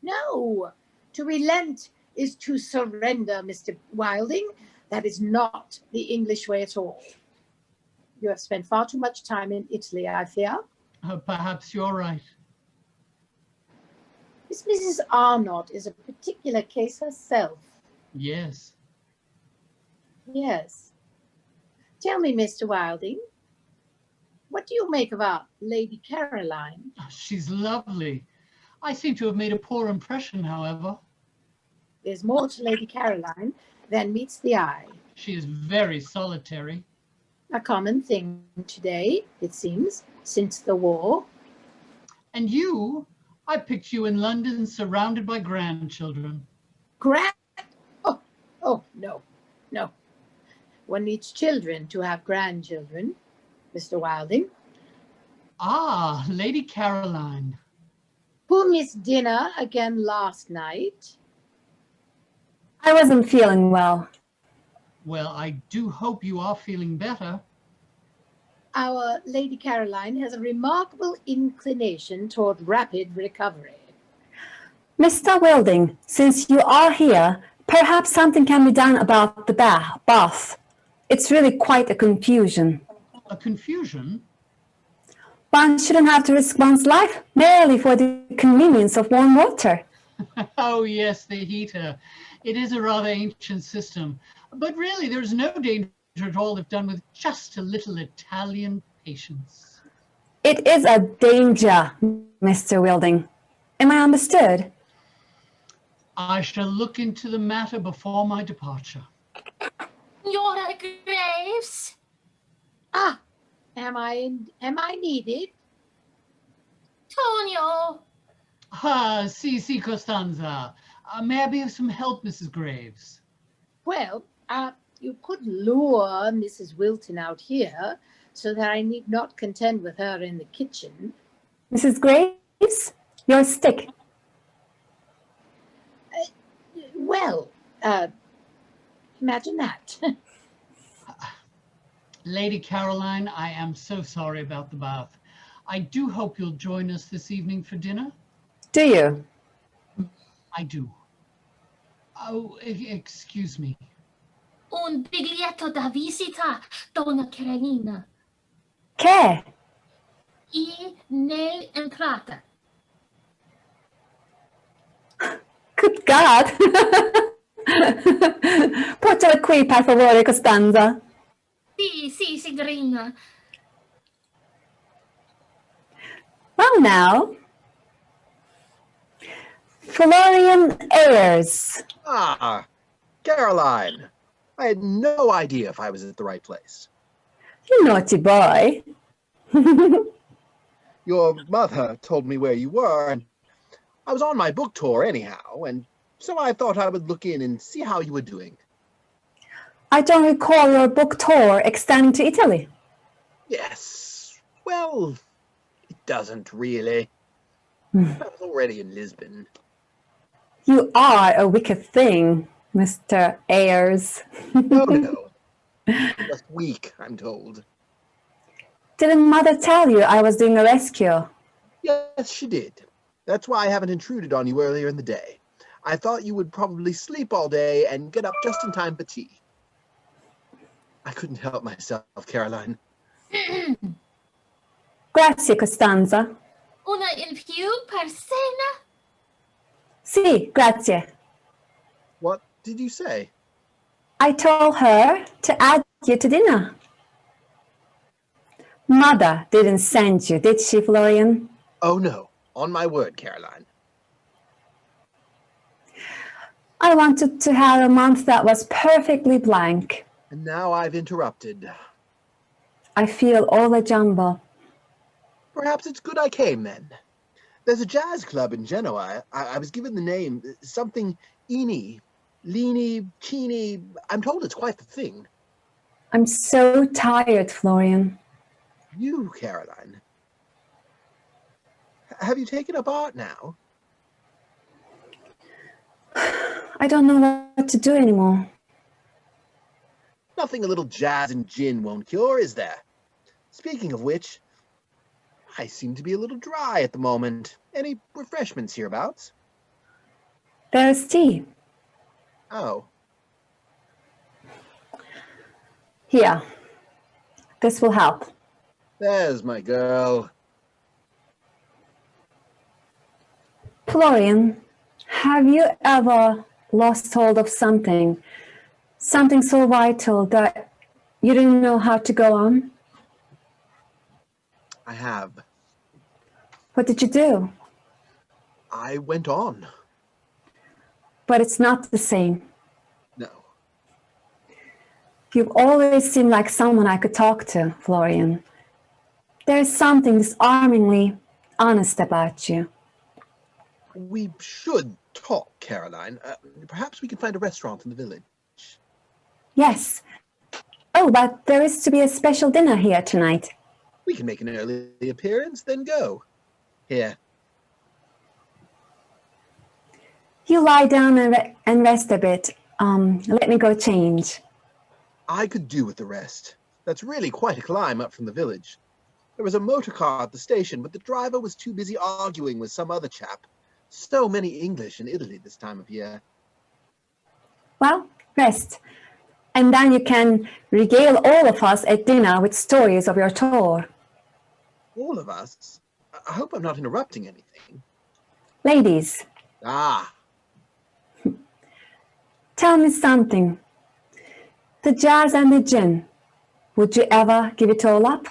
No, to relent is to surrender, Mr. Wilding. That is not the English way at all. You have spent far too much time in Italy, I fear. Perhaps you're right. This Mrs. Arnott is a particular case herself. Yes. Yes. Tell me, Mr. Wilding, what do you make of our Lady Caroline? She's lovely. I seem to have made a poor impression, however. There's more to Lady Caroline than meets the eye. She is very solitary. A common thing today, it seems, since the war. And you? I picked you in London surrounded by grandchildren. Oh, no. One needs children to have grandchildren, Mr. Wilding. Ah, Lady Caroline. Who missed dinner again last night? I wasn't feeling well. Well, I do hope you are feeling better. Our Lady Caroline has a remarkable inclination toward rapid recovery. Mr. Wilding, since you are here, perhaps something can be done about the bath. It's really quite a confusion. A confusion? One shouldn't have to risk one's life merely for the convenience of warm water. Oh, yes, the heater. It is a rather ancient system. But really, there's no danger at all if done with just a little Italian patience. It is a danger, Mr. Wilding. Am I understood? I shall look into the matter before my departure. Your Graves? Ah, am I needed? Tonio. Ah, si, Costanza. May I be of some help, Mrs. Graves? Well, you could lure Mrs. Wilton out here so that I need not contend with her in the kitchen. Mrs. Graves, your stick. Well, imagine that. Lady Caroline, I am so sorry about the bath. I do hope you'll join us this evening for dinner. Do you? I do. Oh, excuse me. Un biglietto da visita, Donna Carolina. Che? E nell'entrata. Good God! Portalo qui, per favore, Costanza. Sì, signorina. Well, now. Florian Ayers. Ah, Caroline. I had no idea if I was at the right place. You naughty boy. Your mother told me where you were, and I was on my book tour anyhow, and so I thought I would look in and see how you were doing. I don't recall your book tour extending to Italy. Yes. Well, it doesn't really. I was already in Lisbon. You are a wicked thing, Mr. Ayers. No. Just weak, I'm told. Didn't Mother tell you I was doing a rescue? Yes, she did. That's why I haven't intruded on you earlier in the day. I thought you would probably sleep all day and get up just in time for tea. I couldn't help myself, Caroline. Grazie, Costanza. Una in più per cena? Sì, grazie. What did you say? I told her to add you to dinner. Mother didn't send you, did she, Florian? Oh, no. On my word, Caroline. I wanted to have a month that was perfectly blank. And now I've interrupted. I feel all a jumble. Perhaps it's good I came, then. There's a jazz club in Genoa. I was given the name, something Eeny, Leany, Keeny. I'm told it's quite the thing. I'm so tired, Florian. You, Caroline. Have you taken up art now? I don't know what to do anymore. Nothing a little jazz and gin won't cure, is there? Speaking of which, I seem to be a little dry at the moment. Any refreshments hereabouts? There's tea. Oh. Here. This will help. There's my girl. Florian, have you ever lost hold of something? Something so vital that you didn't know how to go on? I have. What did you do? I went on. But it's not the same. No. You've always seemed like someone I could talk to, Florian. There's something disarmingly honest about you. We should talk, Caroline. Perhaps we can find a restaurant in the village. Yes. Oh, but there is to be a special dinner here tonight. We can make an early appearance, then go. Here. You lie down and rest a bit. Let me go change. I could do with the rest. That's really quite a climb up from the village. There was a motor car at the station, but the driver was too busy arguing with some other chap. So many English in Italy this time of year. Well, rest. And then you can regale all of us at dinner with stories of your tour. All of us? I hope I'm not interrupting anything. Ladies. Ah. Tell me something. The jazz and the gin. Would you ever give it all up?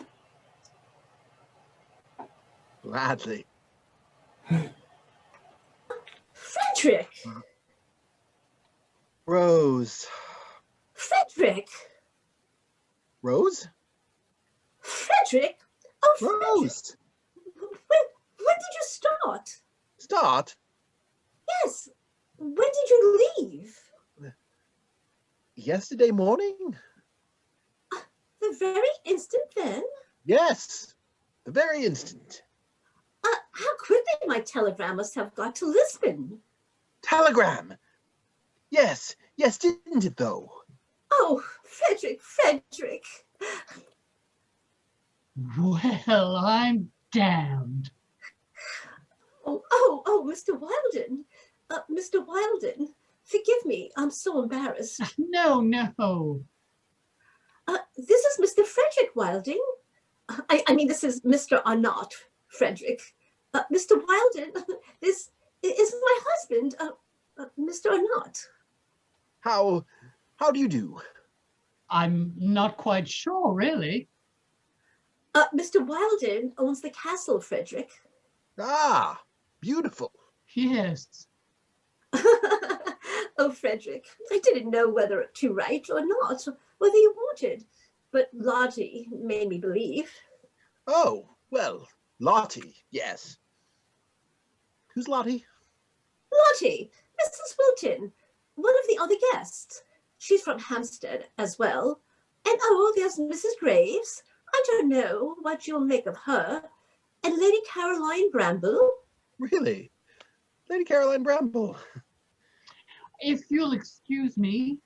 Gladly. Frederick! Rose. Frederick! Rose? Frederick! Oh, Frederick! Rose! When did you start? Start? Yes. When did you leave? Yesterday morning? The very instant then? Yes, the very instant. How quickly my telegram must have got to Lisbon. Telegram? Yes, didn't it though? Oh, Frederick. Well, I'm damned. Oh, Mr. Wilden. Mr. Wilden, forgive me. I'm so embarrassed. No. This is Mr. Frederick Wilding. I mean, this is Mr. Arnott, Frederick. Mr. Wilden, this is my husband, Mr. Arnott. How do you do? I'm not quite sure, really. Mr. Wilden owns the castle, Frederick. Ah, beautiful. Yes. Oh, Frederick, I didn't know whether to write or not, whether you wanted, but Lotty made me believe. Oh, well, Lotty, yes. Who's Lotty? Lotty, Mrs. Wilton, one of the other guests. She's from Hampstead as well. And oh, there's Mrs. Graves. I don't know what you'll make of her. And Lady Caroline Bramble. Really? Lady Caroline Bramble. If you'll excuse me.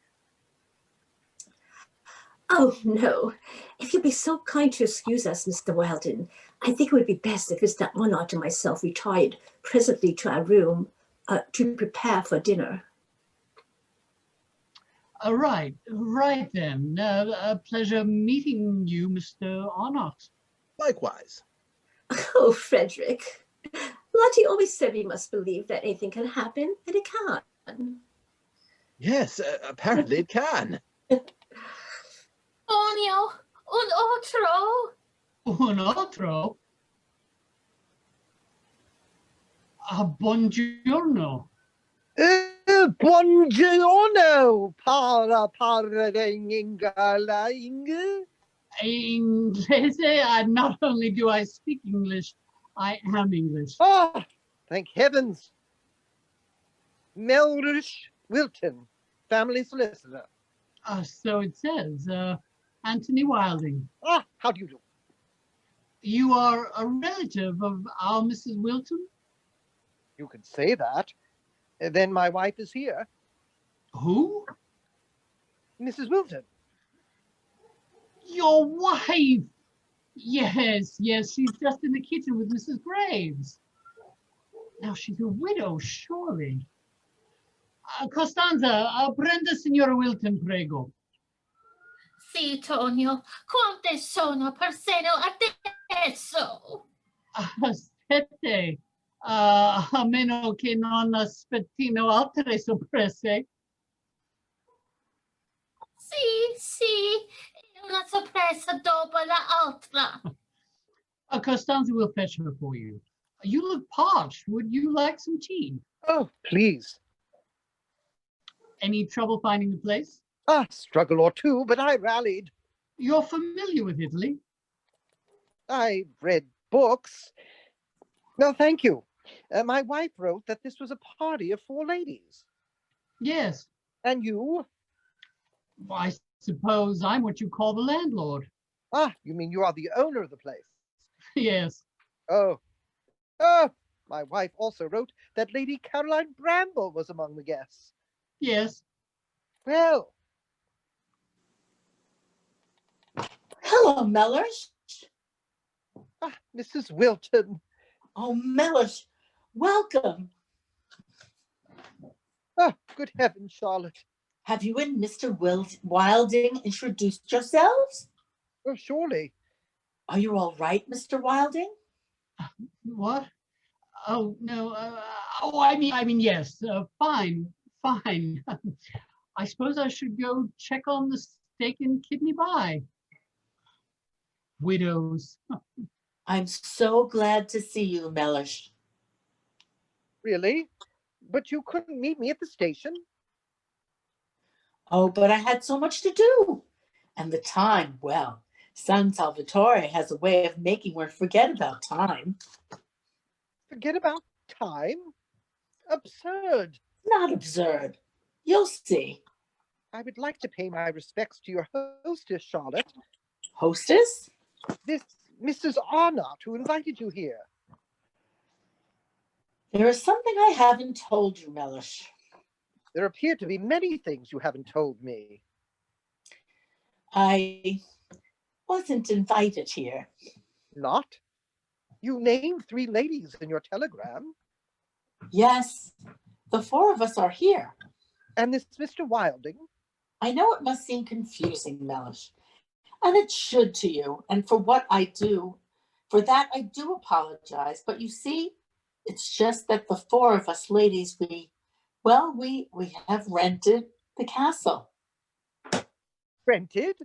Oh, no. If you'd be so kind to excuse us, Mr. Wilton, I think it would be best if Mr. Arnott and myself retired presently to our room to prepare for dinner. Right then. A pleasure meeting you, Mr. Arnott. Likewise. Oh, Frederick. Lotty always said we must believe that anything can happen, and it can't. Yes, apparently it can. Onio, un otro. Un altro? Buongiorno. Buongiorno, Ingalaing. Inglese? Not only do I speak English, I am English. Oh, thank heavens. Melleresh Wilton, family solicitor. So it says, Antony Wilding. Ah, how do you do? You are a relative of our Mrs. Wilton? You can say that. Then my wife is here. Who? Mrs. Wilton. Your wife! Yes, she's just in the kitchen with Mrs. Graves. Now she's a widow, surely. Costanza, prenda Signora Wilton, prego. Sì, Tonio, quante sono per seno adesso? Aspette, a meno che non aspettino altre sorprese. Sì, una sorpresa dopo l'altra. Costanza will fetch her for you. You look parched. Would you like some tea? Oh, please. Any trouble finding the place? A struggle or two, but I rallied. You're familiar with Italy? I read books. No, thank you. My wife wrote that this was a party of 4 ladies. Yes. And you? Well, I suppose I'm what you call the landlord. Ah, you mean you are the owner of the place? Yes. Oh, my wife also wrote that Lady Caroline Bramble was among the guests. Yes. Well. Hello, Melleresh. Ah, Mrs. Wilton. Oh, Melleresh, welcome. Ah, good heavens, Charlotte. Have you and Mr. Wilding introduced yourselves? Oh, surely. Are you all right, Mr. Wilding? What? Oh, no. I mean, yes. Fine. I suppose I should go check on the steak and kidney pie. Widows. I'm so glad to see you, Melleresh. Really? But you couldn't meet me at the station? Oh, but I had so much to do. And the time, well, San Salvatore has a way of making one forget about time. Forget about time? Absurd. Not absurd. You'll see. I would like to pay my respects to your hostess, Charlotte. Hostess? This Mrs. Arnott, who invited you here. There is something I haven't told you, Melleresh. There appear to be many things you haven't told me. I wasn't invited here. Not? You named 3 ladies in your telegram. Yes, the 4 of us are here. And this Mr. Wilding? I know it must seem confusing, Melleresh, and it should to you. And for that I do apologize. But you see, it's just that the 4 of us ladies, we have rented the castle. Rented?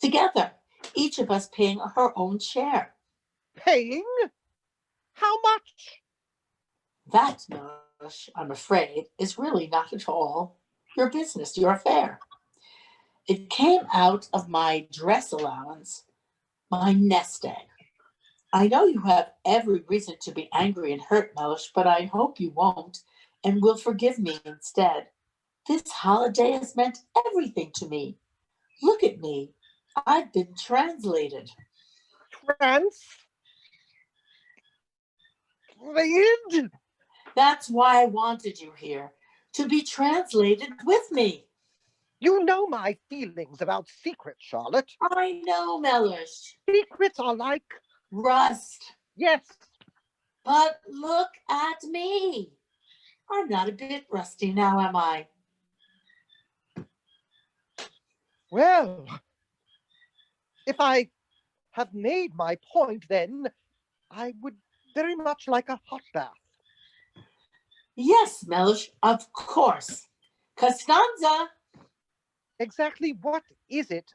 Together, each of us paying her own share. Paying? How much? That, Melleresh, I'm afraid, is really not at all your business, your affair. It came out of my dress allowance, my nest egg. I know you have every reason to be angry and hurt, Melleresh, but I hope you won't and will forgive me instead. This holiday has meant everything to me. Look at me. I've been translated. Translated? That's why I wanted you here, to be translated with me. You know my feelings about secrets, Charlotte. I know, Melleresh. Secrets are like rust. Yes. But look at me. I'm not a bit rusty now, am I? Well, if I have made my point, then I would very much like a hot bath. Yes, Melleresh, of course. Costanza. Exactly what is it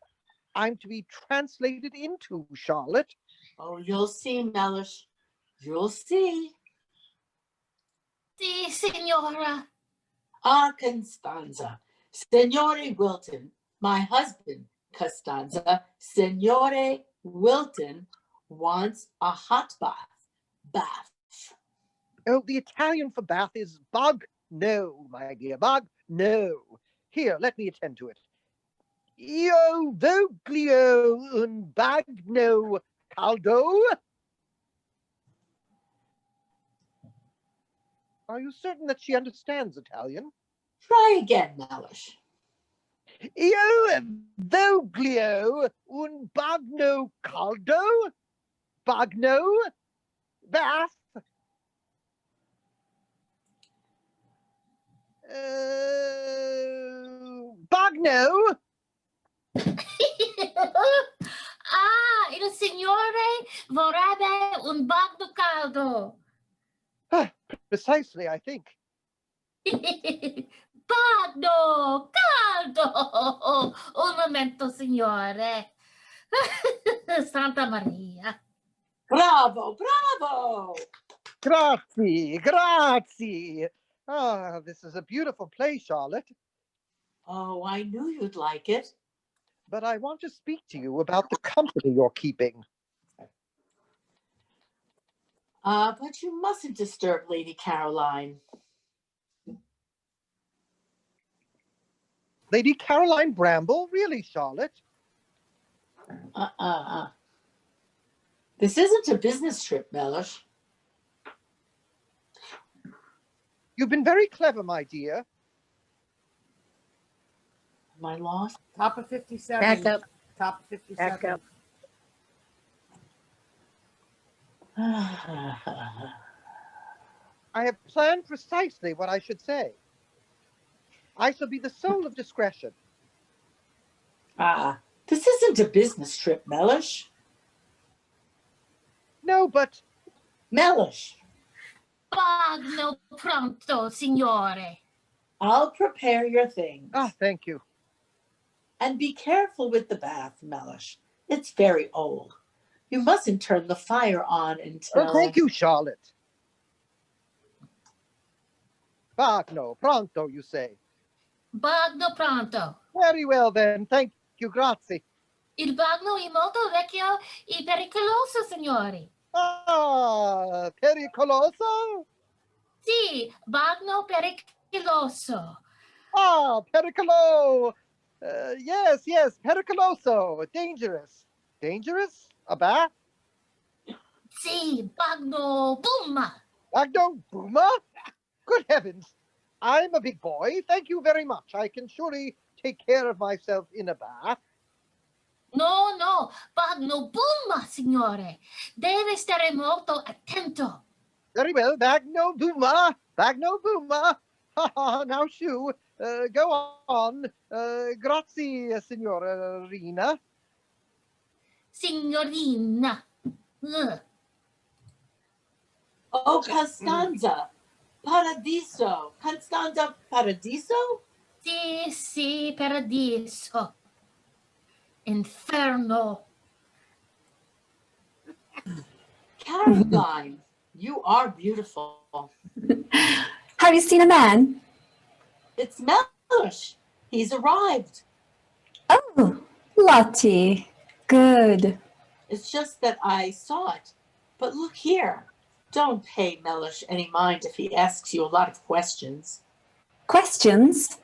I'm to be translated into, Charlotte? Oh, you'll see, Melleresh. You'll see. Si, signora. Ah, Costanza. Signore Wilton, my husband, Costanza. Signore Wilton wants a hot bath. Oh, the Italian for bath is bug. No, my dear, bug. No. Here, let me attend to it. Io voglio un bagno caldo. Are you certain that she understands Italian? Try again, Melleresh. Io voglio un bagno caldo. Bagno? Bath? Bagno? Ah, il signore vorrebbe un bagno caldo. Precisely, I think. Bagno caldo. Un momento, signore. Santa Maria. Bravo, bravo. Grazie, grazie. Ah, this is a beautiful play, Charlotte. Oh, I knew you'd like it. But I want to speak to you about the company you're keeping. But you mustn't disturb Lady Caroline. Lady Caroline Bramble? Really, Charlotte? This isn't a business trip, Melleresh. You've been very clever, my dear. Am I lost? Top of 57. Back up. Top of 57. Back up. I have planned precisely what I should say. I shall be the soul of discretion. This isn't a business trip, Melleresh. No, but... Melleresh. Bagno pronto, signore. I'll prepare your things. Ah, thank you. And be careful with the bath, Melleresh. It's very old. You mustn't turn the fire on until... Oh, thank you, Charlotte. Bagno pronto, you say? Bagno pronto. Very well, then. Thank you, grazie. Il bagno è molto vecchio e pericoloso, signori. Ah, pericoloso? Sì, bagno pericoloso. Ah, pericolo. Yes, pericoloso. Dangerous. Dangerous? A bath? Sì, bagno boom. Bagno boomer? Good heavens. I'm a big boy. Thank you very much. I can surely take care of myself in a bath. No, bagno boom, signore. Deve stare molto attento. Very well, bagno boomer. Bagno boomer. Now, shoo. Go on. Grazie, signorina. Signorina. Oh, Costanza. Paradiso. Costanza Paradiso? Sì, paradiso. Inferno. Caroline, you are beautiful. Have you seen a man? It's Melleresh. He's arrived. Oh, Lotty. Good. It's just that I saw it. But look here. Don't pay Melleresh any mind if he asks you a lot of questions. Questions?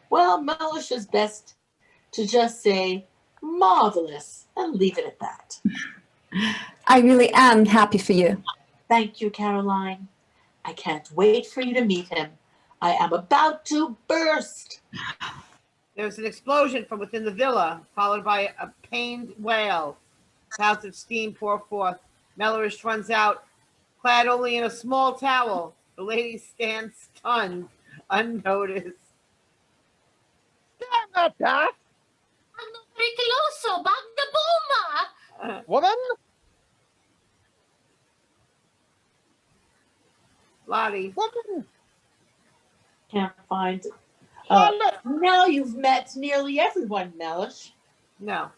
Well, Melleresh is best to just say, marvelous, and leave it at that. I really am happy for you. Thank you, Caroline. I can't wait for you to meet him. I am about to burst. There's an explosion from within the villa, followed by a pained wail. Clouds of steam pour forth. Melleresh runs out, clad only in a small towel. The lady stands stunned, unnoticed. Damn that daft! Ano pericoloso, bagna Woman! Lottie. Woman! Can't find it. Charlotte! Now you've met nearly everyone, Melleresh. No.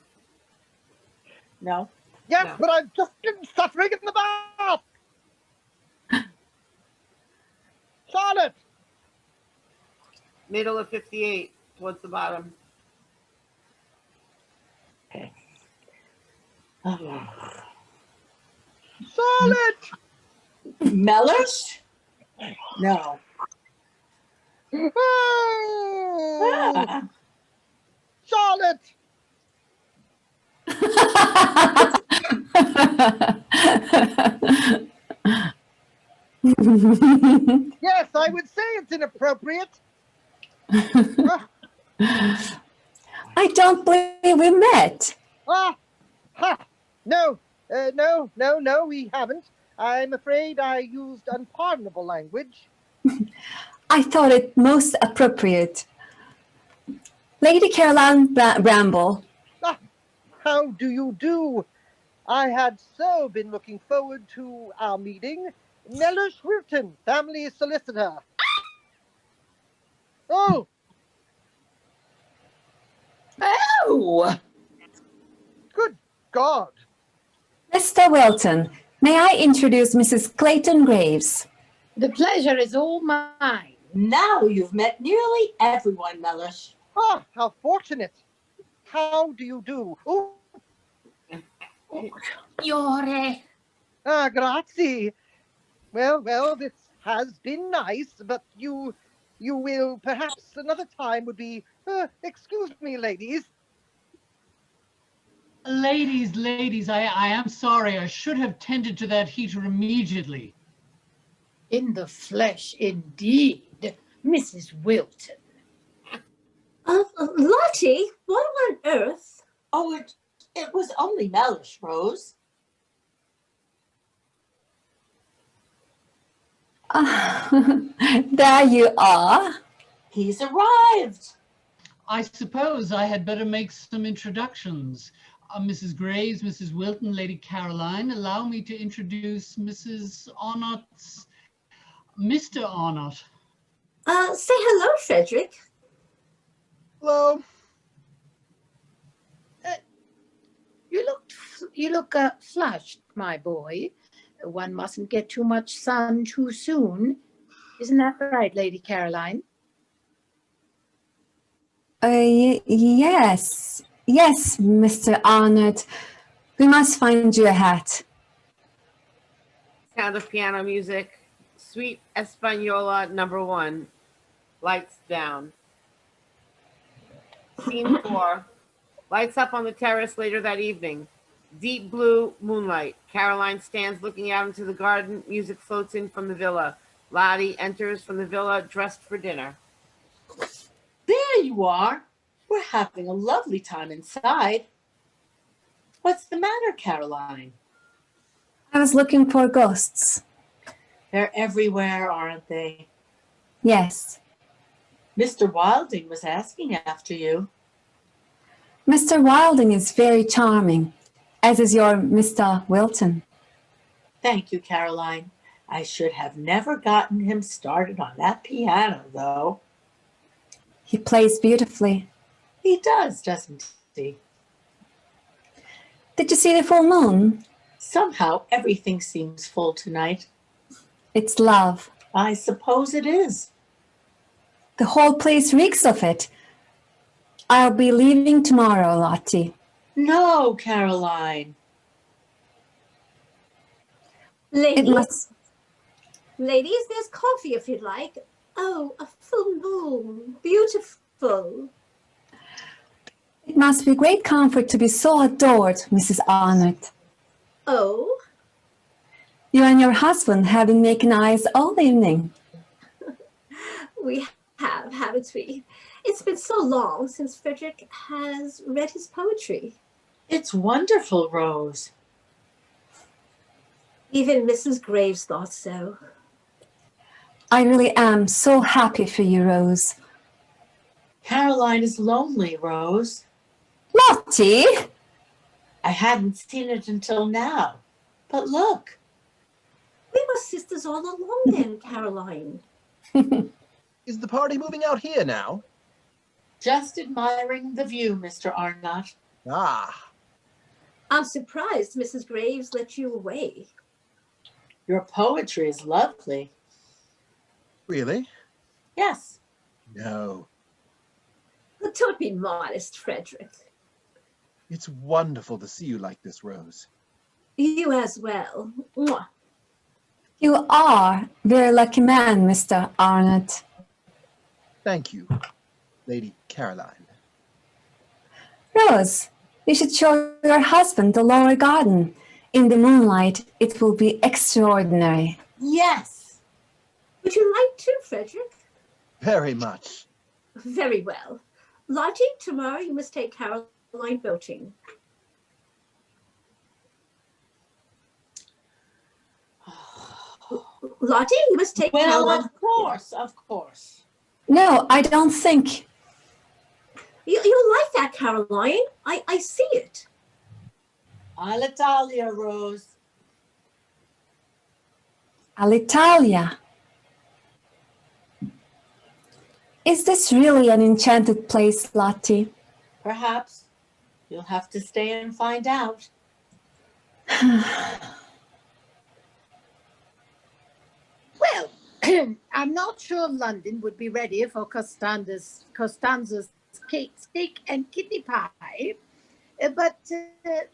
No? Yes, No. but I've just been suffering in the bath! Charlotte! Middle of 58, towards the bottom. Okay. Charlotte! Melleresh? No. Oh, Charlotte! Yes, I would say it's inappropriate. I don't believe we met. Ah, ha! No, no, we haven't. I'm afraid I used unpardonable language. I thought it most appropriate. Lady Caroline Bramble. Ah, how do you do? I had so been looking forward to our meeting. Melleresh Wilton, family solicitor. Oh, Oh! good God. Mr. Wilton, may I introduce Mrs. Clayton Graves? The pleasure is all mine. Now you've met nearly everyone, Melleresh. Ah, how fortunate. How do you do? Oh, Jere. ah, grazie. Well, this has been nice, but you will perhaps another time would be, excuse me, ladies. Ladies, I am sorry. I should have tended to that heater immediately. In the flesh, indeed, Mrs. Wilton. Lottie, what on earth? Oh, it was only Melleresh, Rose. There you are. He's arrived. I suppose I had better make some introductions. Mrs. Graves, Mrs. Wilton, Lady Caroline, allow me to introduce Mrs. Arnott's, Mr. Arnott. Say hello, Frederick. Hello. You look flushed, my boy. One mustn't get too much sun too soon. Isn't that right, Lady Caroline? Yes, Mr. Arnott. We must find you a hat. Sound of piano music. Sweet Española #1. Lights down. Scene 4. Lights up on the terrace later that evening. Deep blue moonlight. Caroline stands looking out into the garden. Music floats in from the villa. Lottie enters from the villa dressed for dinner. There you are. We're having a lovely time inside. What's the matter, Caroline? I was looking for ghosts. They're everywhere, aren't they? Yes. Mr. Wilding was asking after you. Mr. Wilding is very charming, as is your Mr. Wilton. Thank you, Caroline. I should have never gotten him started on that piano, though. He plays beautifully. He does, doesn't he? Did you see the full moon? Somehow everything seems full tonight. It's love. I suppose it is. The whole place reeks of it. I'll be leaving tomorrow, Lottie. No, Caroline. Ladies, there's coffee if you'd like. Oh, a full moon. Beautiful. It must be great comfort to be so adored, Mrs. Arnott. Oh? You and your husband have been making eyes all evening. We have, haven't we? It's been so long since Frederick has read his poetry. It's wonderful, Rose. Even Mrs. Graves thought so. I really am so happy for you, Rose. Caroline is lonely, Rose. Lottie! I hadn't seen it until now. But look. We were sisters all along then, Caroline. Is the party moving out here now? Just admiring the view, Mr. Arnott. Ah. I'm surprised Mrs. Graves let you away. Your poetry is lovely. Really? Yes. No. But don't be modest, Frederick. It's wonderful to see you like this, Rose. You as well. Mwah. You are a very lucky man, Mr. Arnott. Thank you, Lady Caroline. Rose, you should show your husband the lower garden. In the moonlight, it will be extraordinary. Yes. Would you like to, Frederick? Very much. Very well. Lottie, tomorrow you must take Caroline boating. Lottie, you must take Caroline. Of course. No, I don't think. You like that, Caroline. I see it. All'Italia, Rose. All'Italia. Is this really an enchanted place, Lottie? Perhaps. You'll have to stay and find out. Well, I'm not sure London would be ready for Costanza's cake, steak and kidney pie, but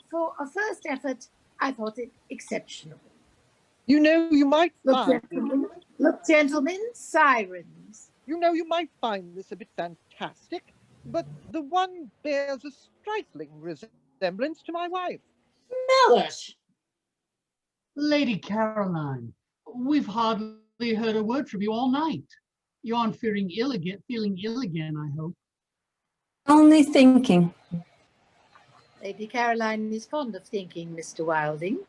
for a first effort, I thought it exceptional. You know, you might find... Look, gentlemen, sirens. You know, you might find this a bit fantastic, but the one bears a trifling resemblance to my wife. Melleresh. Lady Caroline, we've hardly heard a word from you all night. You aren't feeling ill again, I hope. Only thinking. Lady Caroline is fond of thinking, Mr. Wilding.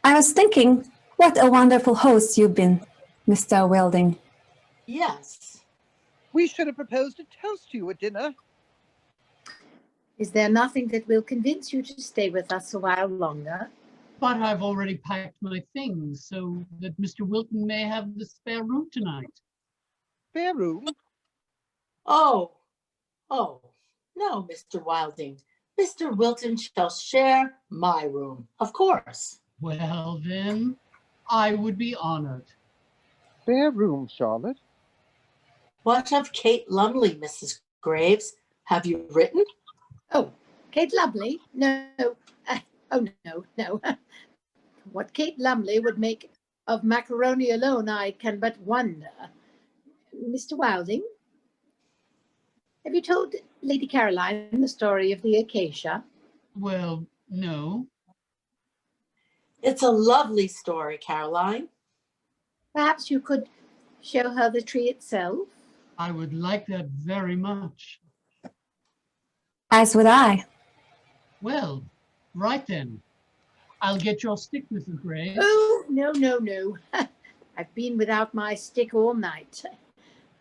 I was thinking, what a wonderful host you've been, Mr. Wilding. Yes. We should have proposed a toast to you at dinner. Is there nothing that will convince you to stay with us a while longer? But I've already packed my things so that Mr. Wilton may have the spare room tonight. Spare room? Oh, no, Mr. Wilding. Mr. Wilton shall share my room, of course. Well, then, I would be honored. Spare room, Charlotte. What of Kate Lumley, Mrs. Graves? Have you written? Oh, Kate Lumley? No. No. What Kate Lumley would make of macaroni alone, I can but wonder. Mr. Wilding, have you told Lady Caroline the story of the acacia? Well, no. It's a lovely story, Caroline. Perhaps you could show her the tree itself? I would like that very much. As would I. Well, right then. I'll get your stick, Mrs. Graves. Oh, no. I've been without my stick all night.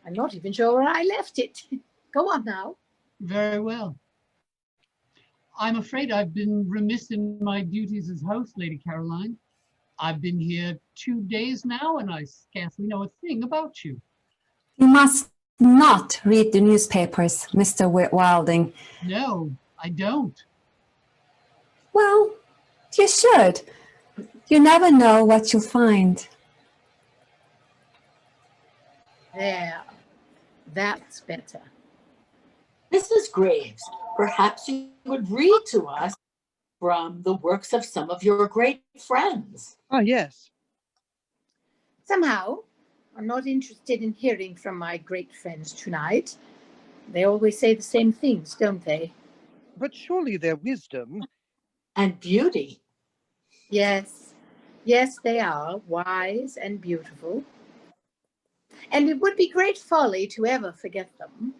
I'm not even sure where I left it. Go on now. Very well. I'm afraid I've been remiss in my duties as host, Lady Caroline. I've been here 2 days now, and I scarcely know a thing about you. You must not read the newspapers, Mr. Wilding. No, I don't. Well, you should. You never know what you'll find. There. That's better. Mrs. Graves, perhaps you would read to us from the works of some of your great friends. Ah, yes. Somehow, I'm not interested in hearing from my great friends tonight. They always say the same things, don't they? But surely their wisdom... And beauty. Yes, they are wise and beautiful. And it would be great folly to ever forget them.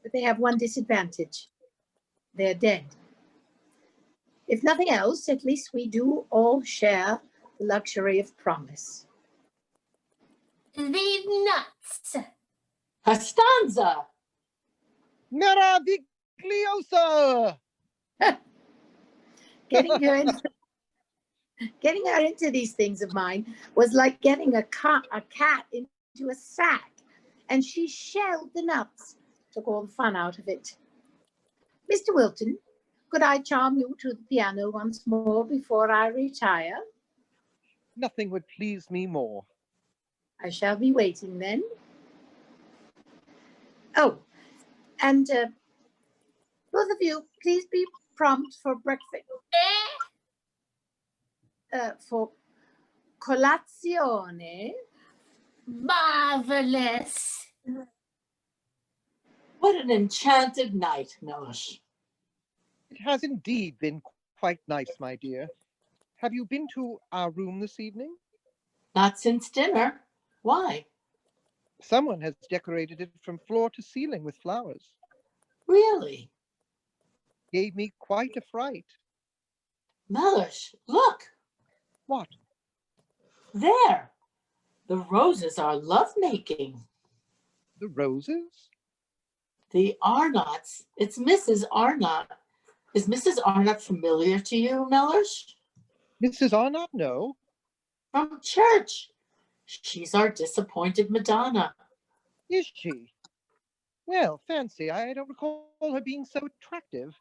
But they have one disadvantage. They're dead. If nothing else, at least we do all share the luxury of promise. The nuts. Costanza! Meraviglioso! Getting her into these things of mine was like getting a cat into a sack, and she shelled the nuts, took all the fun out of it. Mr. Wilton, could I charm you to the piano once more before I retire? Nothing would please me more. I shall be waiting then. Oh, and both of you, please be prompt for breakfast. For colazione. Marvelous. What an enchanted night, Melleresh. It has indeed been quite nice, my dear. Have you been to our room this evening? Not since dinner. Why? Someone has decorated it from floor to ceiling with flowers. Really? Gave me quite a fright. Melleresh, look. What? There. The roses are lovemaking. The roses? The Arnotts. It's Mrs. Arnott. Is Mrs. Arnott familiar to you, Melleresh? Mrs. Arnott? No. From church. She's our disappointed Madonna. Is she? Well, fancy, I don't recall her being so attractive.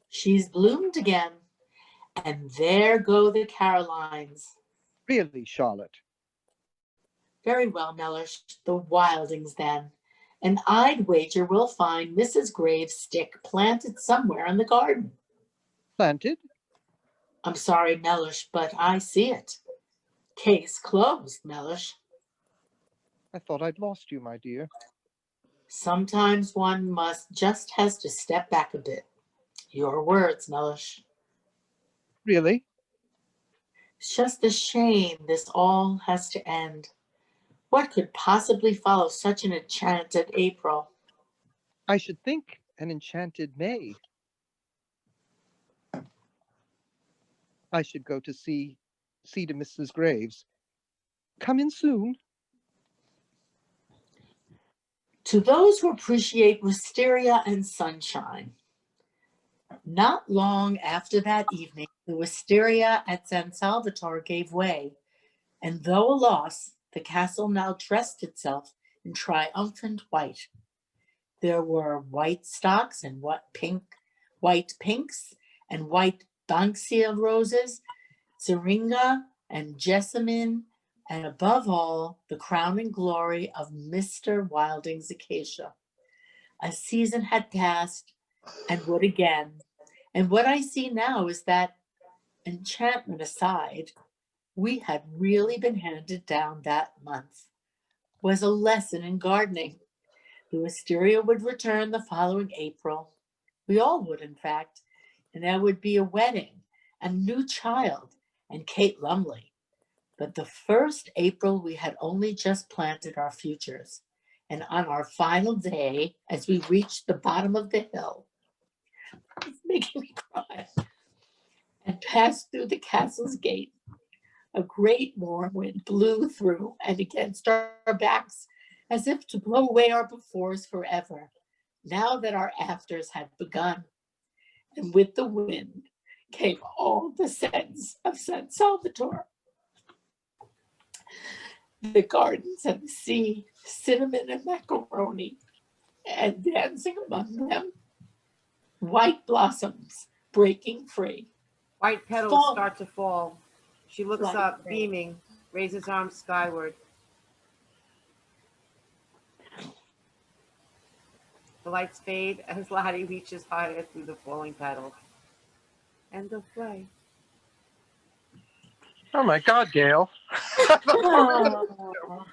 She's bloomed again. And there go the Carolines. Really, Charlotte? Very well, Melleresh. The Wildings, then. And I'd wager we'll find Mrs. Graves' stick planted somewhere in the garden. Planted? I'm sorry, Melleresh, but I see it. Case closed, Melleresh. I thought I'd lost you, my dear. Sometimes one just has to step back a bit. Your words, Melleresh. Really? It's just a shame this all has to end. What could possibly follow such an enchanted April? I should think an enchanted May. I should go to see to Mrs. Graves. Come in soon. To those who appreciate wisteria and sunshine. Not long after that evening, the wisteria at San Salvatore gave way, and though a loss, the castle now dressed itself in triumphant white. There were white stocks and white pinks and white banksia roses, syringa and jessamine, and above all, the crowning glory of Mr. Wilding's acacia. A season had passed and would again. And what I see now is that, enchantment aside, we had really been handed down that month. Was a lesson in gardening. The wisteria would return the following April. We all would, in fact. And there would be a wedding, a new child, and Kate Lumley. But the first April, we had only just planted our futures. And on our final day, as we reached the bottom of the hill, it's making me cry, and passed through the castle's gate, a great warm wind blew through and against our backs, as if to blow away our befores forever, now that our afters had begun. And with the wind came all the scents of San Salvatore. The gardens and the sea, cinnamon and macaroni, and dancing among them, white blossoms breaking free. White petals Fall. start to fall. She looks Light up, rain. beaming, raises arms skyward. The lights fade as Lottie reaches higher through the falling petals. End of play. Oh my God, Gail. Oh.